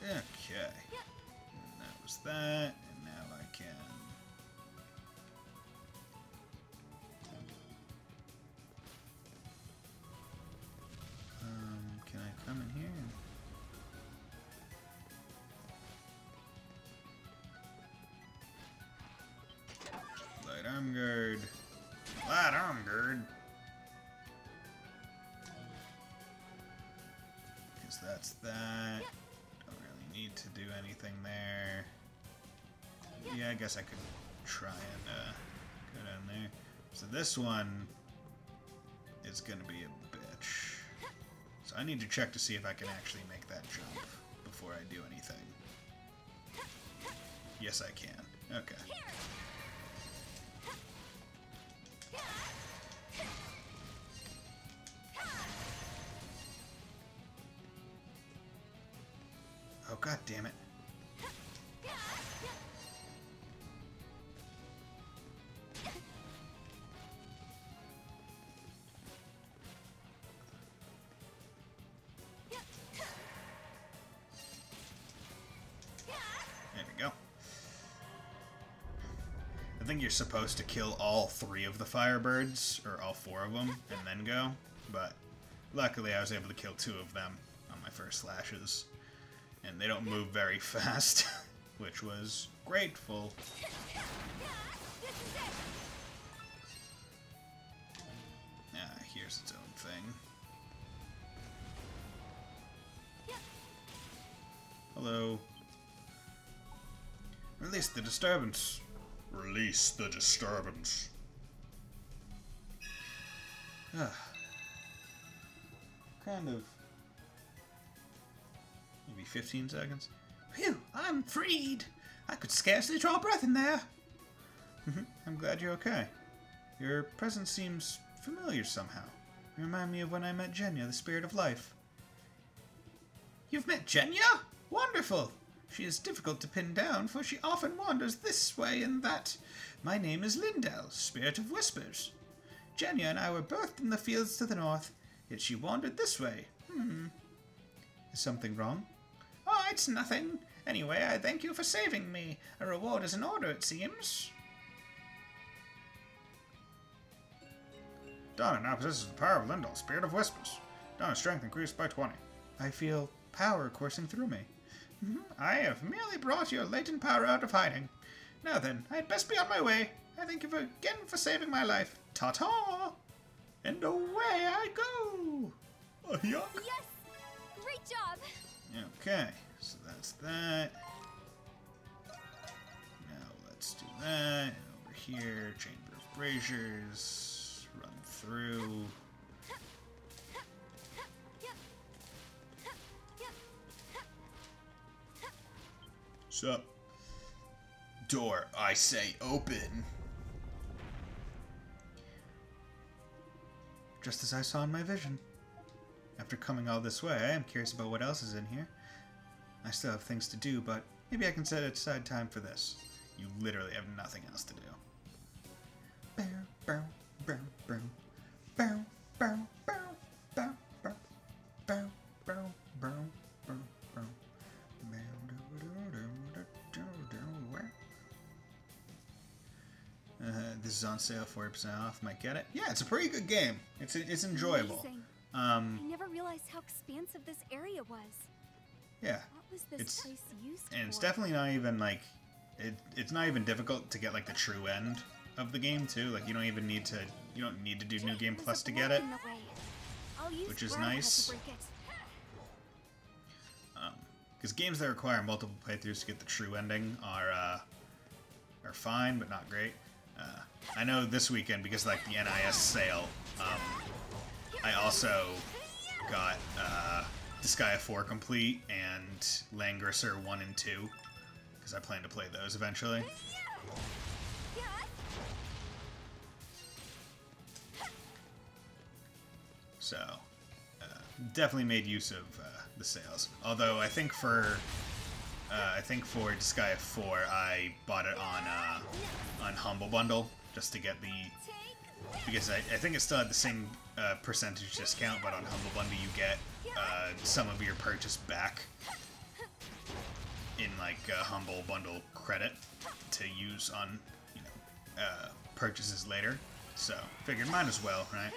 Okay. And that was that, and now I can. Can I come in here? Light arm guard. Light arm guard. Because that's that. Don't really need to do anything there. Yeah, I guess I could try and go down there. So this one is going to be a bitch. So I need to check to see if I can actually make that jump before I do anything. Yes, I can. Okay. Oh, god damn it. I think you're supposed to kill all 3 of the firebirds, or all 4 of them, and then go. But luckily I was able to kill 2 of them on my first slashes. And they don't move very fast, which was grateful. Here's its own thing. Hello. Release the disturbance. Release the disturbance. Kind of. Maybe 15 seconds. Phew, I'm freed! I could scarcely draw breath in there. I'm glad you're okay. Your presence seems familiar somehow. You remind me of when I met Genya, the spirit of life. You've met Genya? Wonderful! She is difficult to pin down, for she often wanders this way and that. My name is Lindell, Spirit of Whispers. Genya and I were birthed in the fields to the north, yet she wandered this way. Is something wrong? Oh, it's nothing. Anyway, I thank you for saving me. A reward is in order, it seems. Donna now possesses the power of Lindell, Spirit of Whispers. Donna's strength increased by 20. I feel power coursing through me. I have merely brought your latent power out of hiding. Now then, I'd best be on my way. I thank you again for saving my life. Ta-ta! And away I go! Yuck! Yes! Great job! Okay, so that's that. Now let's do that. And over here, Chamber of Braziers. Run through. Sup? Door, I say, open. Just as I saw in my vision. After coming all this way, I am curious about what else is in here. I still have things to do, but maybe I can set aside time for this. You literally have nothing else to do. Bow, bow, bow, bow, bow, bow, bow, bow, bow, bow, bow, bow, bow, bow. This is on sale, 40% off. Might get it. Yeah, it's a pretty good game. It's enjoyable. Amazing. I never realized how expansive this area was. Yeah. What was this place used for? And it's definitely not even like it's not even difficult to get like the true end of the game too. Like you don't need to do New Game Plus to get it, which is nice. Because games that require multiple playthroughs to get the true ending are fine, but not great. I know this weekend, because like the NIS sale, I also got Disgaea 4 complete and Langrisser 1 and 2, because I plan to play those eventually. So, definitely made use of the sales. Although I think for Disgaea 4, I bought it on Humble Bundle just to get because I think it still had the same percentage discount, but on Humble Bundle you get some of your purchase back in like Humble Bundle credit to use on purchases later. So figured might as well, right?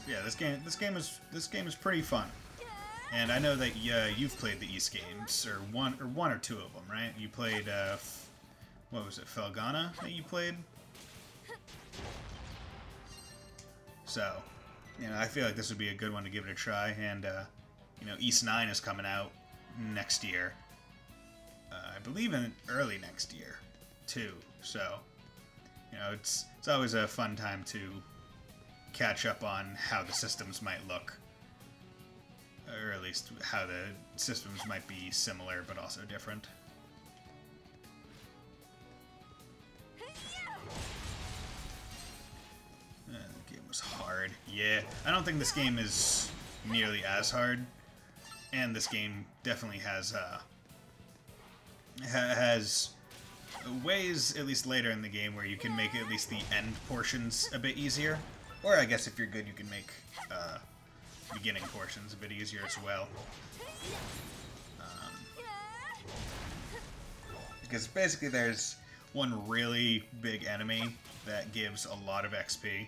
Yeah, this game is pretty fun, and I know that you've played the East games, or one or two of them, right? You played what was it, Felghana that you played? So, I feel like this would be a good one to give it a try, and East 9 is coming out next year. I believe in early next year, too. So, it's always a fun time to catch up on how the systems might look, or at least how the systems might be similar but also different. The game was hard. Yeah, I don't think this game is nearly as hard, and this game definitely has ways, at least later in the game, where you can make at least the end portions a bit easier. Or I guess if you're good, you can make beginning portions a bit easier as well. Because basically there's one really big enemy that gives a lot of XP.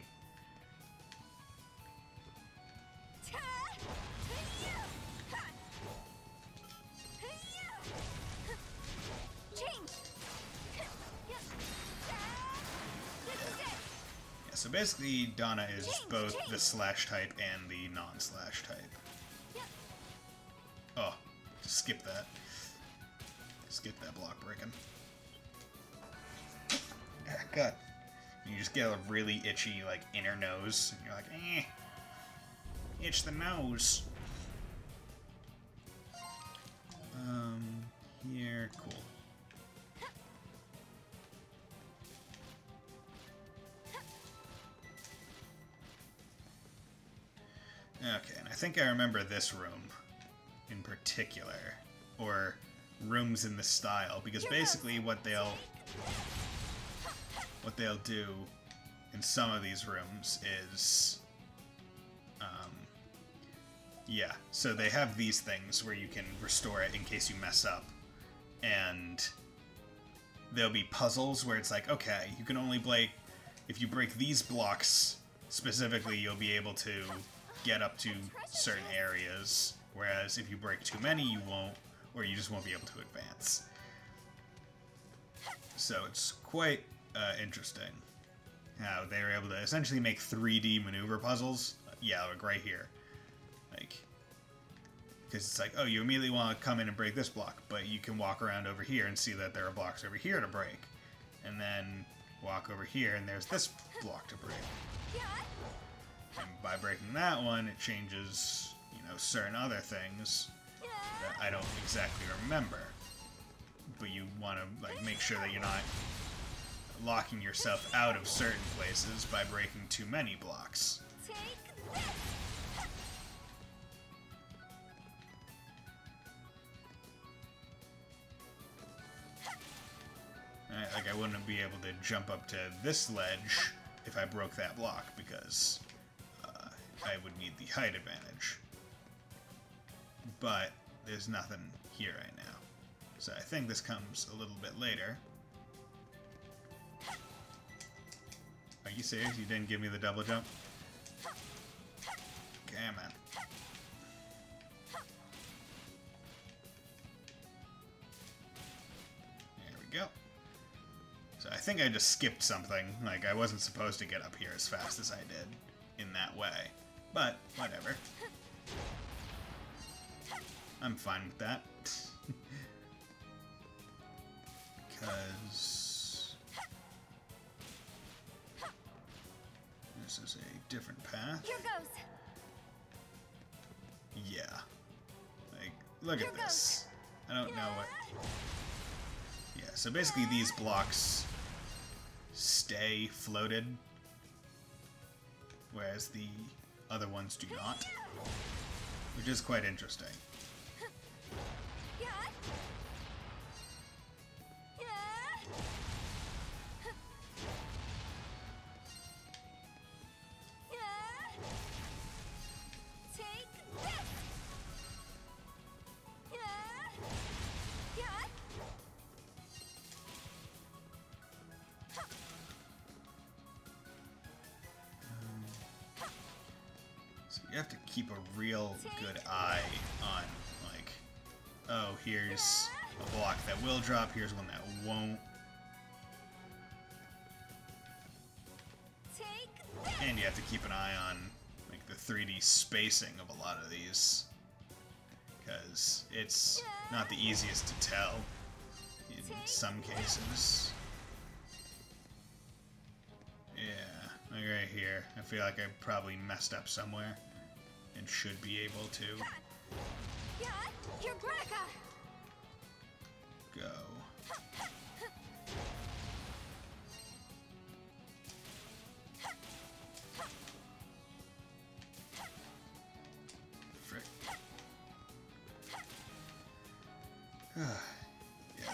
So basically, Donna is both the slash type and the non-slash type. Oh, just skip that. Skip that block breaking. Ah, God. You just get a really itchy, like, inner nose, and you're like, eh. Itch the nose. Here, cool. Okay, and I think I remember this room in particular, or rooms in the style, because basically what they'll do in some of these rooms is, yeah, so they have these things where you can restore it in case you mess up, and there'll be puzzles where it's like, okay, you can only break, if you break these blocks specifically, you'll be able to get up to certain areas, whereas if you break too many, you won't, or you just won't be able to advance. So it's quite interesting how they were able to essentially make 3D maneuver puzzles. Yeah, like right here. Like, because it's like, oh, you immediately want to come in and break this block, but you can walk around over here and see that there are blocks over here to break. And then walk over here and there's this block to break. And by breaking that one, it changes, you know, certain other things that I don't exactly remember. But you want to, like, make sure that you're not locking yourself out of certain places by breaking too many blocks. Like, I wouldn't be able to jump up to this ledge if I broke that block, because I would need the height advantage. But there's nothing here right now. So I think this comes a little bit later. Are you serious? You didn't give me the double jump? Okay, man. There we go. So I think I just skipped something. Like, I wasn't supposed to get up here as fast as I did in that way. But, whatever. I'm fine with that. Because this is a different path. Here goes. Yeah. Like, look at this. I don't know what... Yeah, so basically these blocks stay floated, whereas the other ones do not, which is quite interesting. You have to keep a real good eye on, like, oh, here's a block that will drop, here's one that won't. And you have to keep an eye on, like, the 3D spacing of a lot of these, because it's not the easiest to tell in some cases. Yeah, like right here. I feel like I probably messed up somewhere. And should be able to go. Frick. Yeah,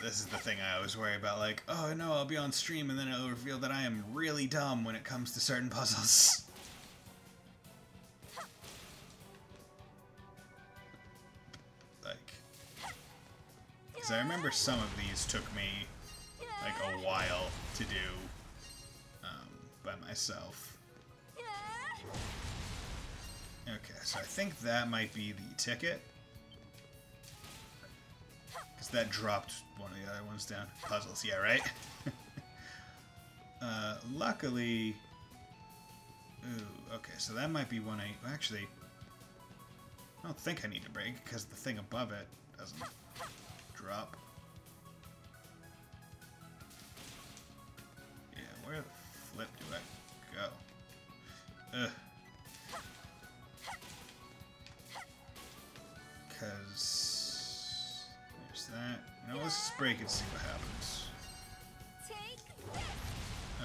this is the thing I always worry about, like, oh no, I'll be on stream and then it'll reveal that I am really dumb when it comes to certain puzzles. Because I remember some of these took me like a while to do by myself. Okay, so I think that might be the ticket. Because that dropped one of the other ones down. Puzzles, yeah, right? Luckily... Ooh, okay, so that might be one I... Actually, I don't think I need to break, because the thing above it doesn't drop. Yeah, where the flip do I go? Ugh. Because... There's that. You know, let's just break it and see what happens.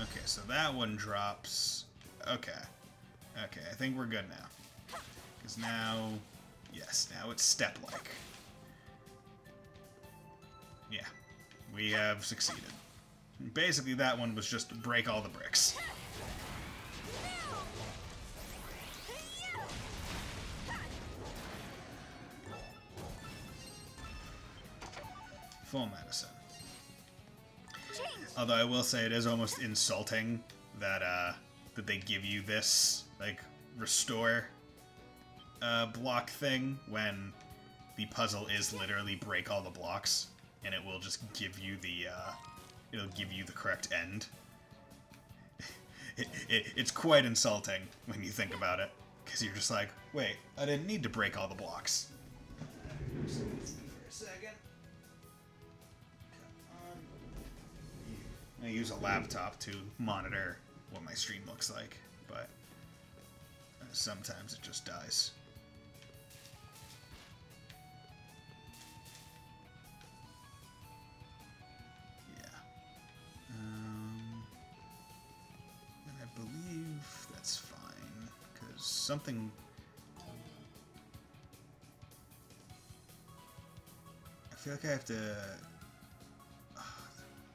Okay, so that one drops. Okay. Okay, I think we're good now. Because now... Yes, now it's step-like. Yeah. We have succeeded. Basically, that one was just break all the bricks. Full medicine. Although I will say it is almost insulting that that they give you this like restore block thing when the puzzle is literally break all the blocks, and it will just give you the it'll give you the correct end. It's quite insulting when you think about it, because you're just like, wait, I didn't need to break all the blocks. For a second. I use a laptop to monitor what my stream looks like, but sometimes it just dies. Yeah. And I believe that's fine, because something... I feel like I have to...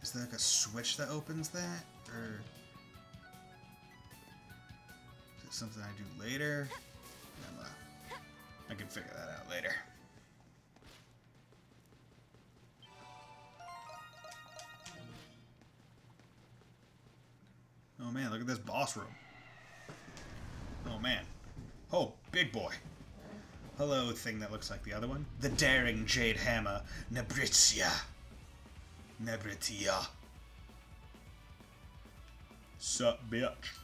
Is there like a switch that opens that? Or is it something I do later? I can figure that out later. Oh man, look at this boss room. Oh man. Oh, big boy. Hello, thing that looks like the other one. The daring jade hammer, Nebritia. Nebritia. Sup, bitch.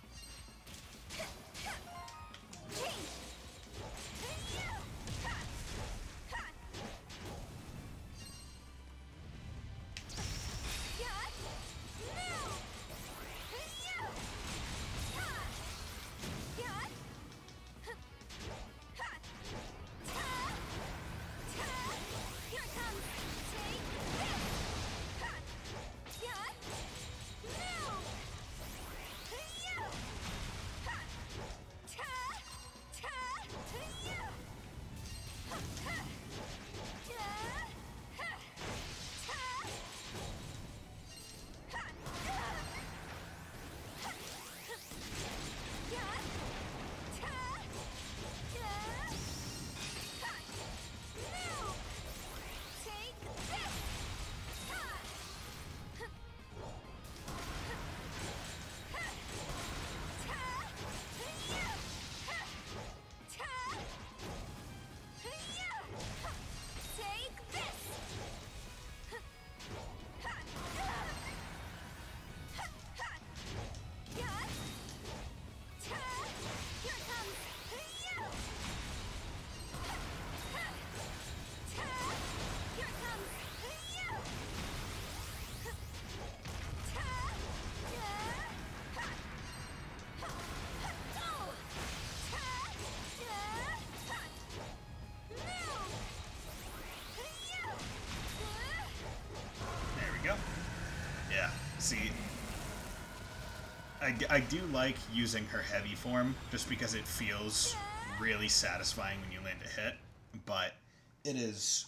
See, I do like using her heavy form, just because it feels really satisfying when you land a hit, but it is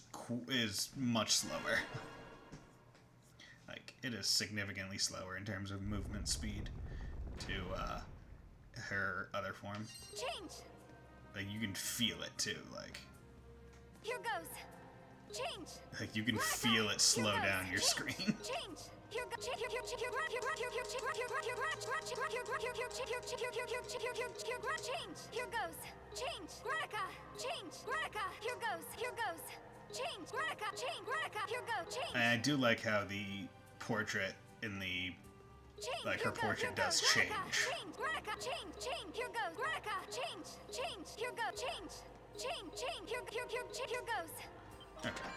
much slower. Like, it is significantly slower in terms of movement speed to her other form. Change! Like, you can feel it too, like... Here goes! Change. Like you can feel it slow down your screen. Change. Here goes. Change. Gratica. Change. Gratica. Here goes. Change. Gratica. Change. Gratica. Here goes. Change. And I do like how the portrait in the like her portrait does change. Change. Gratica. Change. Here goes. Gratica. Change. Here goes. Change. Here goes. Okay.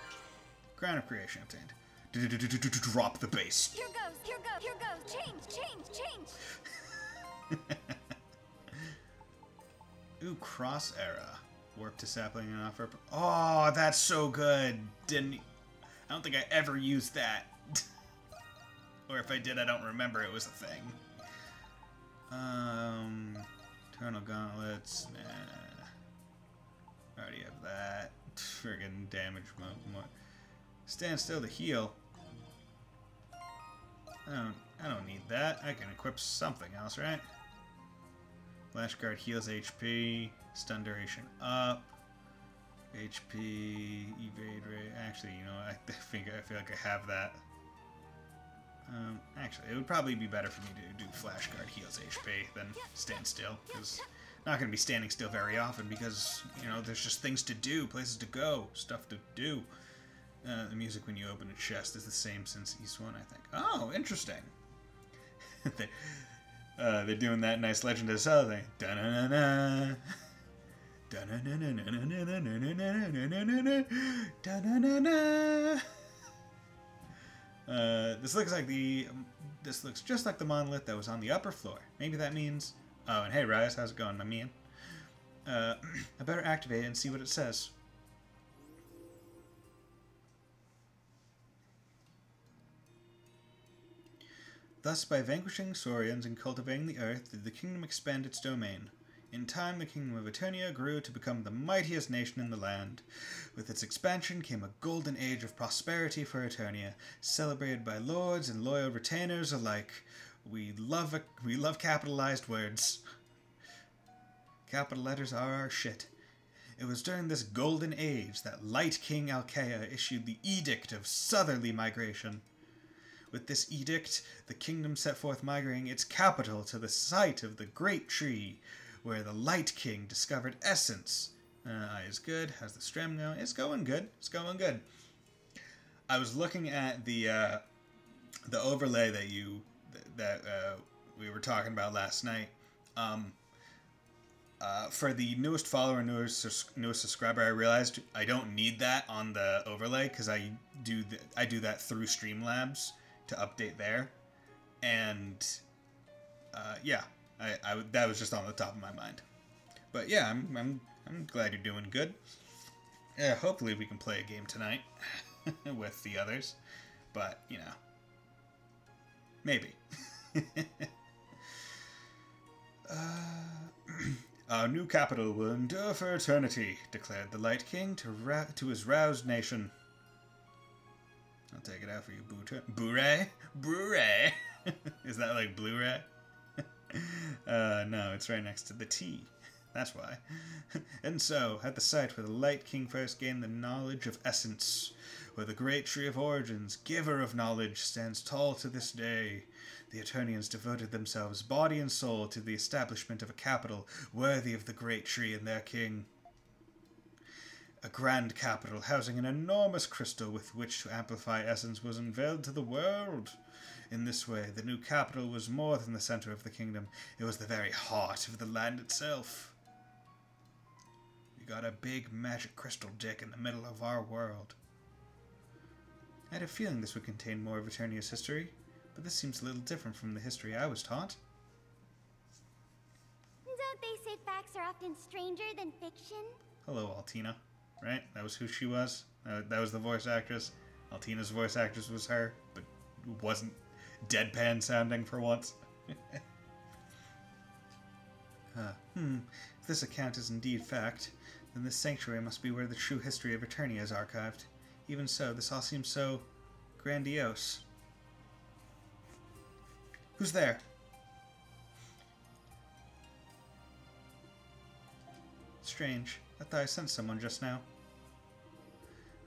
Crown of Creation obtained. Drop the bass. Here goes. Change. Ooh, cross era. Warp to sapling and offer. Oh, that's so good. I don't think I ever used that. Or if I did, I don't remember it was a thing. Eternal Gauntlets. Nah. Already have that. Friggin' damage more. Stand still to heal. I don't need that. I can equip something else, right? Flashguard heals HP. Stun duration up. HP, evade rate. Actually, you know, I feel like I have that. Actually, it would probably be better for me to do Flashguard heals HP than stand still, because I'm not going to be standing still very often because, you know, there's just things to do, places to go, stuff to do. The music when you open a chest is the same since East 1, I think. Oh, interesting. They're doing that nice Legend of Zelda thing. Da-na-na-na. This looks just like the monolith that was on the upper floor. Maybe that means... Oh, and hey, Rise, how's it going, my man? I better activate it and see what it says. Thus, by vanquishing Saurians and cultivating the earth, did the kingdom expand its domain. In time, the kingdom of Eternia grew to become the mightiest nation in the land. With its expansion came a golden age of prosperity for Eternia, celebrated by lords and loyal retainers alike. We love capitalized words. Capital letters are our shit. It was during this golden age that Light King Alkea issued the Edict of Southerly Migration. With this edict, the kingdom set forth migrating its capital to the site of the Great Tree, where the Light King discovered essence. Is good. How's the stream going? It's going good. It's going good. I was looking at the overlay that we were talking about last night. For the newest follower, newest subscriber, I realized I don't need that on the overlay because I do that through Streamlabs to update there, and yeah, that was just on the top of my mind. But yeah, I'm glad you're doing good. Yeah, hopefully we can play a game tonight with the others, but you know, maybe. Our new capital will endure for eternity, declared the Light King to his roused nation. I'll take it out for you, Boo-ray? Boo-ray? Is that like Blu-ray? No, it's right next to the T. That's why. And so, at the site where the Light King first gained the knowledge of essence, where the great tree of origins, giver of knowledge, stands tall to this day, the Eternians devoted themselves body and soul to the establishment of a capital worthy of the great tree and their king. A grand capital housing an enormous crystal with which to amplify essence was unveiled to the world. In this way, the new capital was more than the center of the kingdom. It was the very heart of the land itself. We got a big magic crystal dick in the middle of our world. I had a feeling this would contain more of Eternia's history, but this seems a little different from the history I was taught. Don't they say facts are often stranger than fiction? Hello, Altina. Right? That was who she was. That was the voice actress. Altina's voice actress was her, but wasn't deadpan sounding for once. If this account is indeed fact, then this sanctuary must be where the true history of Eternia is archived. Even so, this all seems so grandiose. Who's there? Strange. I thought I sent someone just now.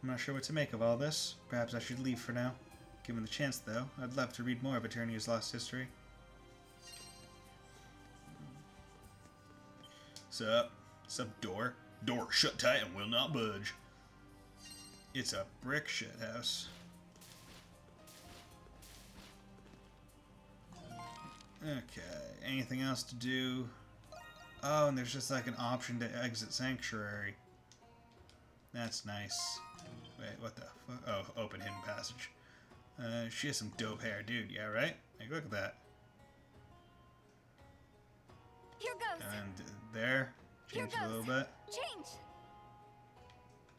I'm not sure what to make of all this. Perhaps I should leave for now. Given the chance, though, I'd love to read more of Eternia's lost history. Sup? Sup, door? Door shut tight and will not budge. It's a brick shit house. Okay, anything else to do? Oh, and there's just like an option to exit Sanctuary. That's nice. Wait, what the fuck? Oh, open hidden passage. She has some dope hair, dude. Yeah, right? Like, look at that. Here goes. And there, change it a little bit. Change.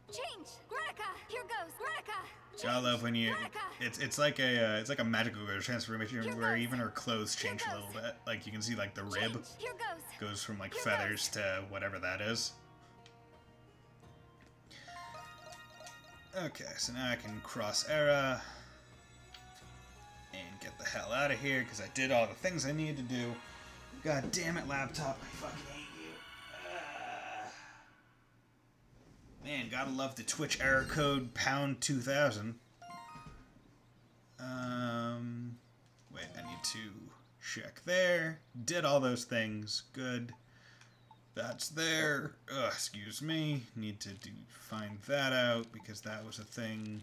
Change. Granica. Here goes. Granica. I love when you. It's like a magical transformation where even her clothes change a little bit. Like you can see like the rib goes from like feathers to whatever that is. Okay, so now I can cross Era and get the hell out of here because I did all the things I needed to do. God damn it, laptop! I fucking hate you. Man, gotta love the Twitch error code #2000. Wait, I need to check there. Did all those things. Good. That's there. Ugh, excuse me. Need to find that out because that was a thing.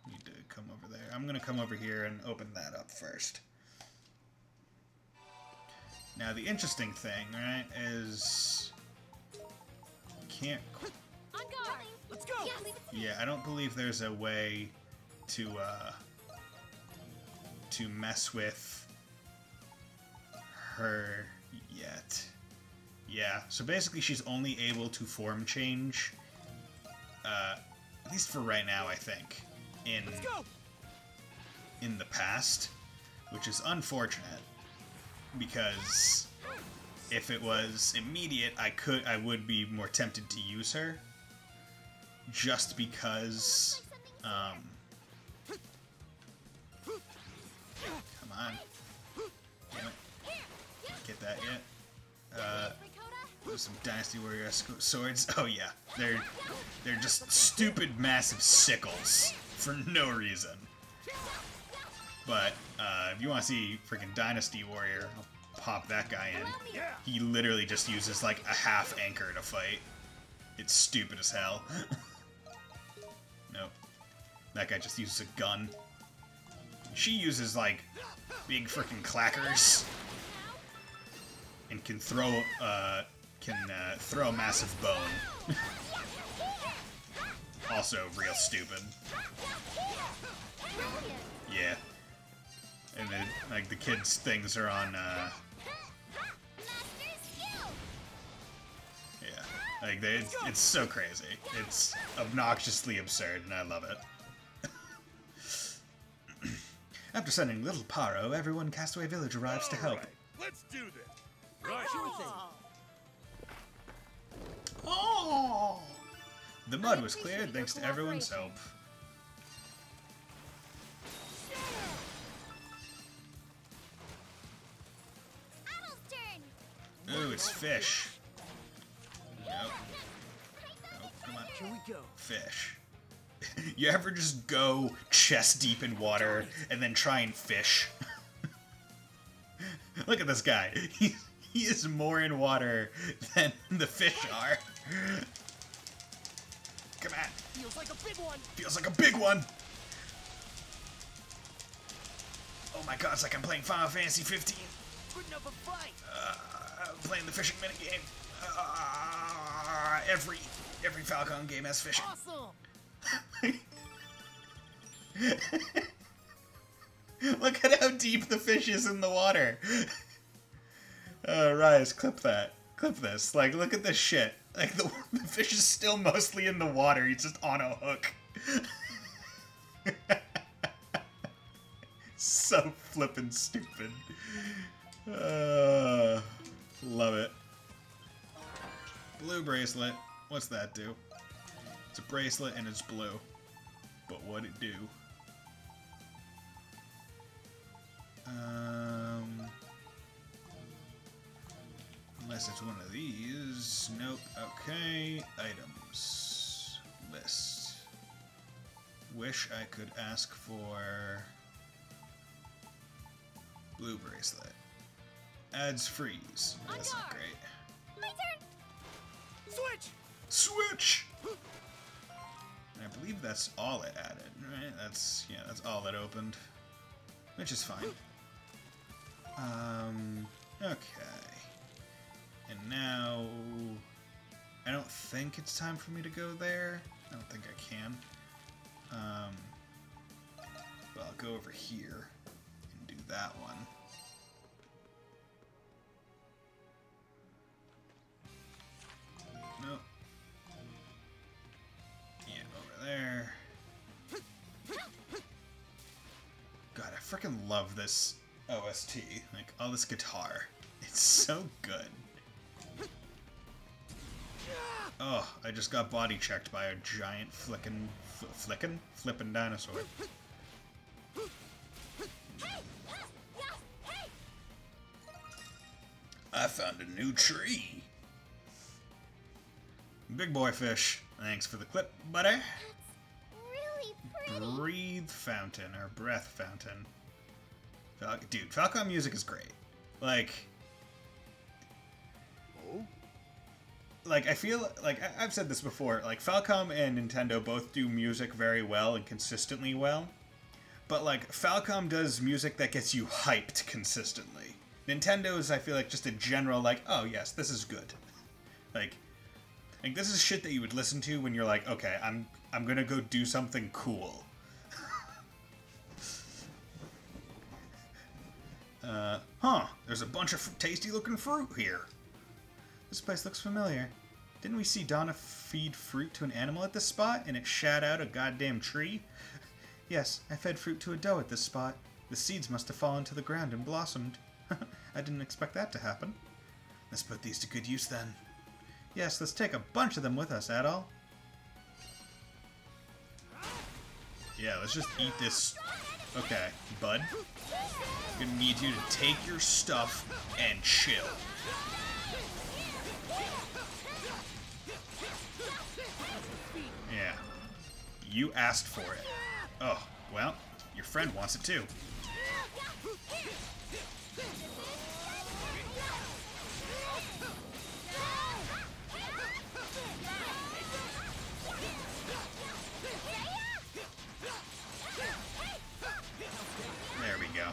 Need to come over there. I'm gonna come over here and open that up first. Now the interesting thing, right, is can't. On guard. Let's go! Yes. Yeah, I don't believe there's a way to mess with her yet. Yeah, so basically she's only able to form change, at least for right now, I think, in the past, which is unfortunate, because if it was immediate, I would be more tempted to use her, just because, come on, damn it, get that yet? There's some Dynasty Warrior swords. Oh yeah, they're just stupid massive sickles for no reason. But if you want to see freaking Dynasty Warrior, I'll pop that guy in. He literally just uses like a half anchor to fight. It's stupid as hell. Nope. That guy just uses a gun. She uses like big freaking clackers and can throw a massive bone. Also real stupid. Yeah. And then like the kids' things are on yeah. Like it's so crazy. It's obnoxiously absurd and I love it. After sending little Paro, everyone in Castaway Village arrives to help. Right, let's do this. Right. Sure thing. Oh! The mud was cleared thanks to everyone's help. Ooh, it's fish. Nope. Nope, come on. Here we go. Fish. You ever just go chest deep in water and then try and fish? Look at this guy. He is more in water than the fish are. Come on. Feels like a big one. Feels like a big one. Oh my god, it's like I'm playing Final Fantasy 15. Good enough a fight. I'm playing the fishing minigame. Every Falcon game has fishing. Awesome. Look at how deep the fish is in the water. Rise, clip that. Clip this. Like, look at this shit. Like, the fish is still mostly in the water. He's just on a hook. So flippin' stupid. Love it. Blue bracelet. What's that do? It's a bracelet and it's blue. But what'd it do? Unless it's one of these. Nope. Okay. Items. List. wish I could ask for blue bracelet. Adds freeze. Oh, that's not great. My turn! Switch! Switch! And I believe that's all it added, right? That's all it opened. Which is fine. Okay. And now I don't think it's time for me to go there. I don't think I can. But I'll go over here and do that one. Nope. Yeah, over there. God, I freaking love this OST. Like, all this guitar. It's so good. Oh, I just got body checked by a giant flippin' dinosaur. I found a new tree. Big boy fish. Thanks for the clip, buddy. That's really pretty. Breathe fountain, or breath fountain. Dude, Falcon music is great. Like, I feel like I've said this before. Like, Falcom and Nintendo both do music very well and consistently well, but like Falcom does music that gets you hyped consistently. Nintendo's, I feel like, just a general like, oh yes, this is good. Like this is shit that you would listen to when you're like, okay, I'm gonna go do something cool. There's a bunch of tasty looking fruit here. This place looks familiar. Didn't we see Donna feed fruit to an animal at this spot and it shat out a goddamn tree? Yes, I fed fruit to a doe at this spot. The seeds must have fallen to the ground and blossomed. I didn't expect that to happen. Let's put these to good use then. Yes, let's take a bunch of them with us, Adol. Yeah, let's just eat this. Okay, bud. I'm gonna need you to take your stuff and chill. Yeah. You asked for it. Oh, well, your friend wants it too. There we go.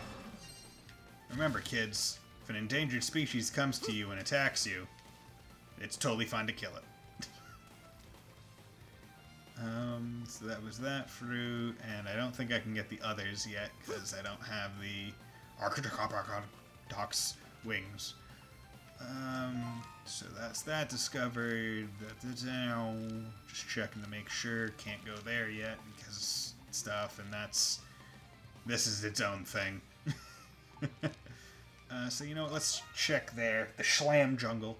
Remember, kids, if an endangered species comes to you and attacks you, it's totally fine to kill it. So that was that fruit, and I don't think I can get the others yet, because I don't have the Archaeopteryx wings. So that's that discovered. Just checking to make sure. Can't go there yet, because stuff, and this is its own thing. So you know what, let's check there. The Schlam Jungle.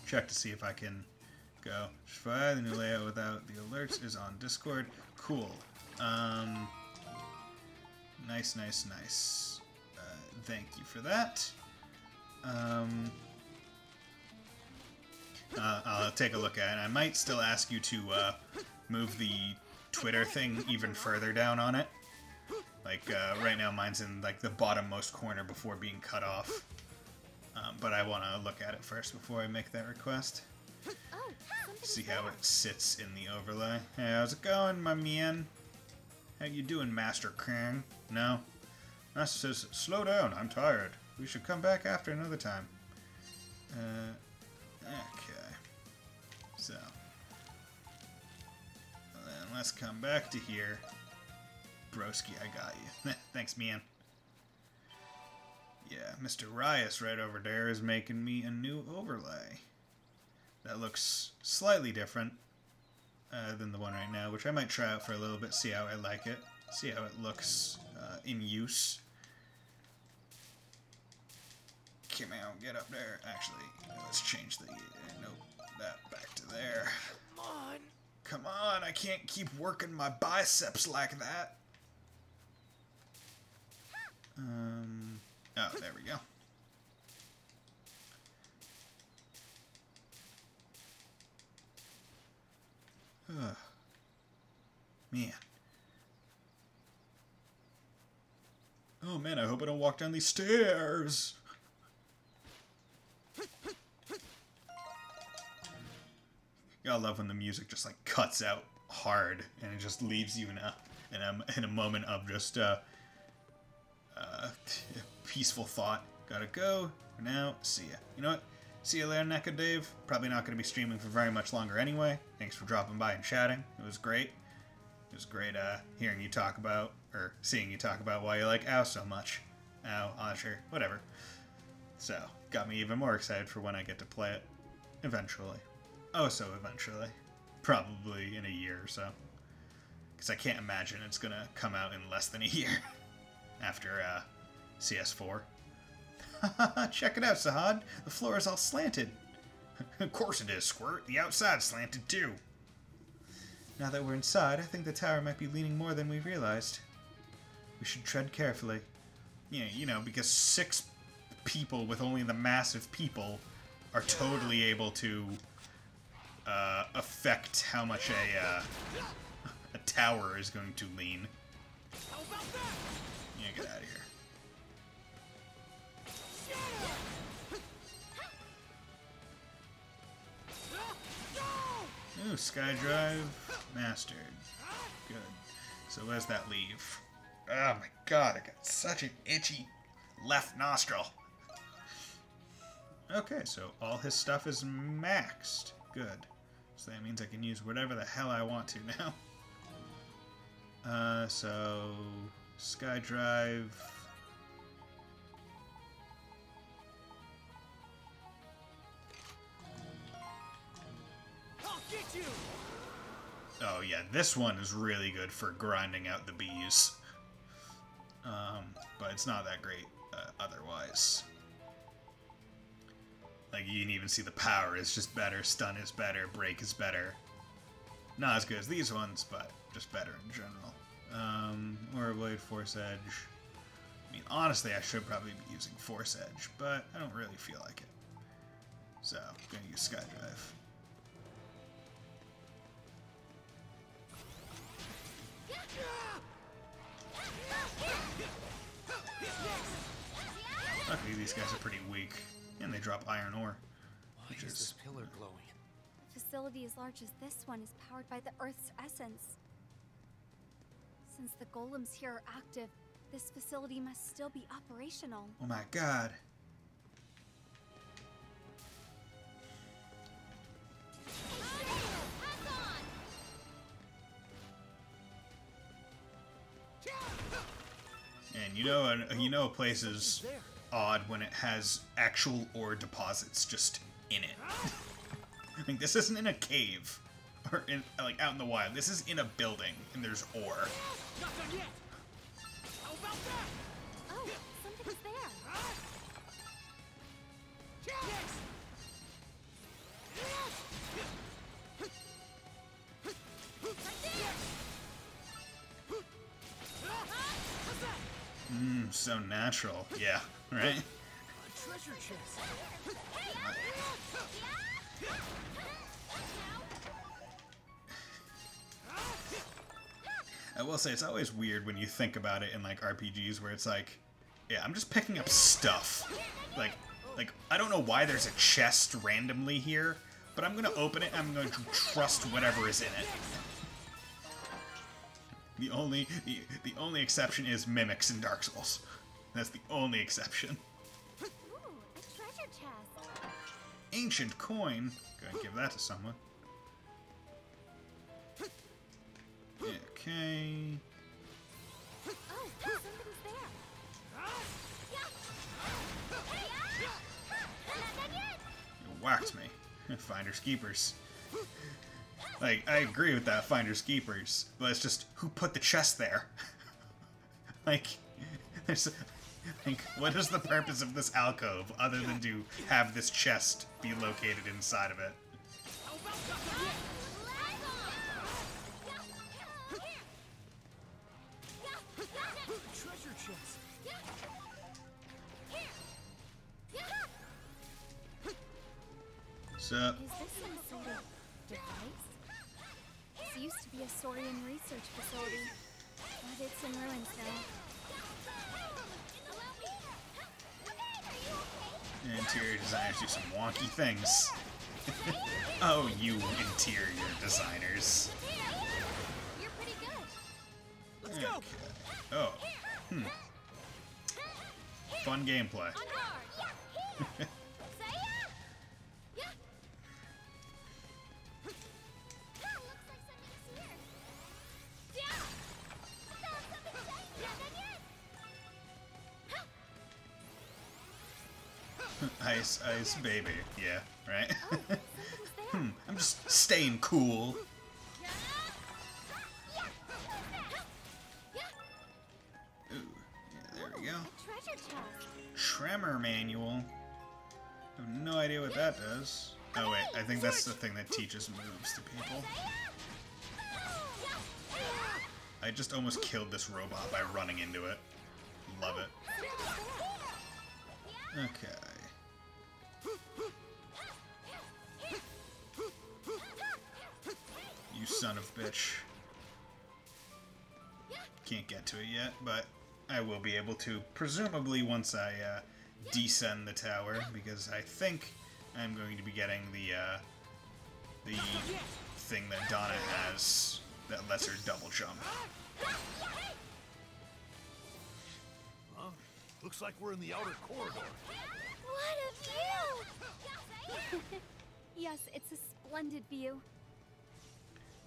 Check to see if I can go. Fire the new layout without the alerts is on Discord. Cool. Nice. Thank you for that. I'll take a look at it. I might still ask you to move the Twitter thing even further down on it. Like, right now mine's in, like, the bottommost corner before being cut off. But I want to look at it first before I make that request. See how it sits in the overlay. Hey, how's it going, my man? How you doing, Master Krang? No? Master says, slow down, I'm tired. We should come back after another time. Okay. So. Then let's come back to here. Broski, I got you. Thanks, man. Yeah, Mr. Rias right over there is making me a new overlay. That looks slightly different than the one right now, which I might try out for a little bit, see how I like it, see how it looks in use. Come on, get up there. Actually, let's change the, nope, that back to there. Come on. Come on, I can't keep working my biceps like that. Oh, there we go. Man, man, I hope I don't walk down these stairs. I love when the music just like cuts out hard and it just leaves you in a moment of just peaceful thought. Gotta go for now. See ya. You know what? See you later, Neko Dave. Probably not going to be streaming for very much longer anyway. Thanks for dropping by and chatting. It was great. It was great hearing you talk about, or seeing you talk about why you like Ow so much. Ow, Asher, whatever. So, got me even more excited for when I get to play it. Eventually. Oh, so eventually. Probably in a year or so. Because I can't imagine it's going to come out in less than a year. After CS4. Check it out, Sahad. The floor is all slanted. Of course it is, Squirt. The outside's slanted too. Now that we're inside, I think the tower might be leaning more than we realized. We should tread carefully. Yeah, you know, because 6 people with only the mass of people are totally able to affect how much a tower is going to lean. Yeah, get out of here. Ooh, SkyDrive mastered. Good. So where's that leave? Oh my god, I got such an itchy left nostril. Okay, so all his stuff is maxed. Good. So that means I can use whatever the hell I want to now. So SkyDrive. Oh yeah, this one is really good for grinding out the bees. But it's not that great otherwise. Like, you can even see the power is just better, stun is better, break is better. Not as good as these ones, but just better in general. Aura Blade, Force Edge. I mean, honestly, I should probably be using Force Edge, but I don't really feel like it. So, I'm gonna use SkyDrive. Luckily, these guys are pretty weak, and they drop iron ore. Why is this pillar glowing? A facility as large as this one is powered by the Earth's essence. Since the golems here are active, this facility must still be operational. Oh my god. And you know a place is odd when it has actual ore deposits just in it. Like, this isn't in a cave or in like out in the wild. This is in a building and there's ore. Not done yet. How about that? Oh, something's there. So natural. Yeah, right? A treasure chest. I will say, it's always weird when you think about it in, like, RPGs where it's like, yeah, I'm just picking up stuff. Like, I don't know why there's a chest randomly here, but I'm gonna open it and I'm going to trust whatever is in it. The only exception is mimics in Dark Souls. That's the only exception. Ooh, a treasure chest. Ancient coin. Gonna give that to someone. Okay. Oh, something's there. You whacked me. Finders keepers. Like, I agree with that, finders keepers, but it's just, who put the chest there? Like, what is the purpose of this alcove other than to have this chest be located inside of it? Treasure chest. So, Is this some sort of device? This used to be a Saurian research facility, but it's in ruins now. Interior designers do some wonky things. Oh, you interior designers. You're pretty good. Let's go! Okay. Oh. Fun gameplay. Ice, ice, baby. Yeah, right? I'm just staying cool. Ooh, yeah, there we go. Treasure chest. Tremor manual. I have no idea what that does. Oh wait, I think that's the thing that teaches moves to people. I just almost killed this robot by running into it. Love it. Okay. You son of a bitch. Can't get to it yet, but I will be able to, presumably once I descend the tower, because I think I'm going to be getting the thing that Donna has that lets her double jump. Huh? Looks like we're in the outer corridor. What a view! Yes, it's a splendid view.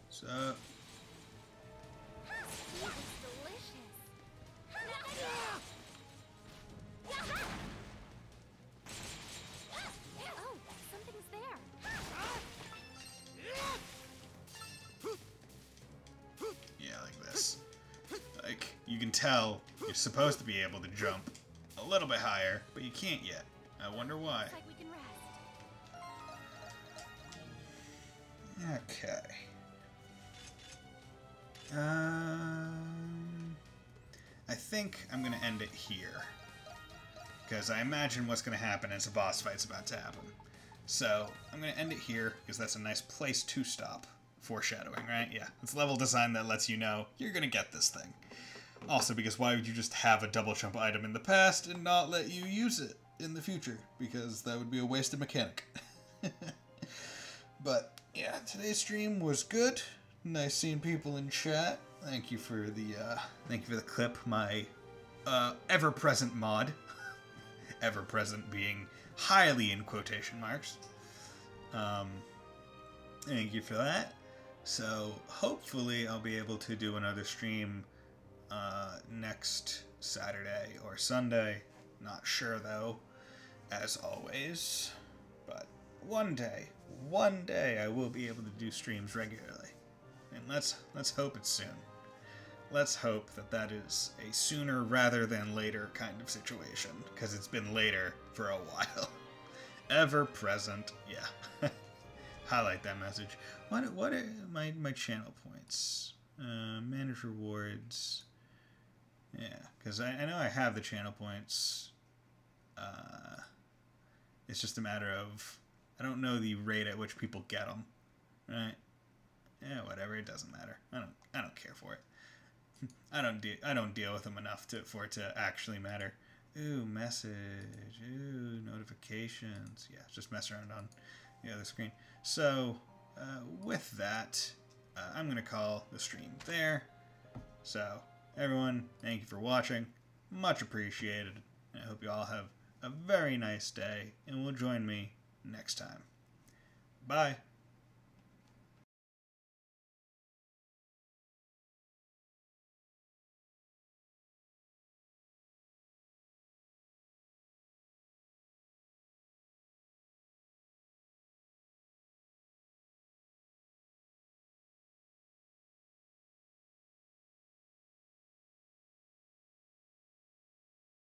So, It's delicious. Oh, something's there. yeah, like this. Like, you can tell you're supposed to be able to jump a little bit higher, but you can't yet. I wonder why. Looks like we can rest. Okay. I think I'm going to end it here. Because I imagine what's going to happen is a boss fight's about to happen. So, I'm going to end it here, because that's a nice place to stop. Foreshadowing, right? Yeah. It's level design that lets you know you're going to get this thing. Also, because why would you just have a double jump item in the past and not let you use it in the future? Because that would be a wasted mechanic. But, yeah, today's stream was good. Nice seeing people in chat. Thank you for the clip. My ever-present mod, ever-present being highly in quotation marks. Thank you for that. So hopefully I'll be able to do another stream next Saturday or Sunday. Not sure though, as always. But one day I will be able to do streams regularly. And let's hope it's soon. Let's hope that is a sooner rather than later kind of situation, because it's been later for a while. Ever present, yeah. Highlight that message. What are my channel points? Manage rewards. Yeah, because I know I have the channel points. It's just a matter of I don't know the rate at which people get them, right? Yeah, whatever. It doesn't matter. I don't care for it. I don't deal with them enough for it to actually matter. Ooh, message. Ooh, notifications. Yeah, just mess around on the other screen. So, with that, I'm gonna call the stream there. So, everyone, thank you for watching. Much appreciated. I hope you all have a very nice day, and will join me next time. Bye.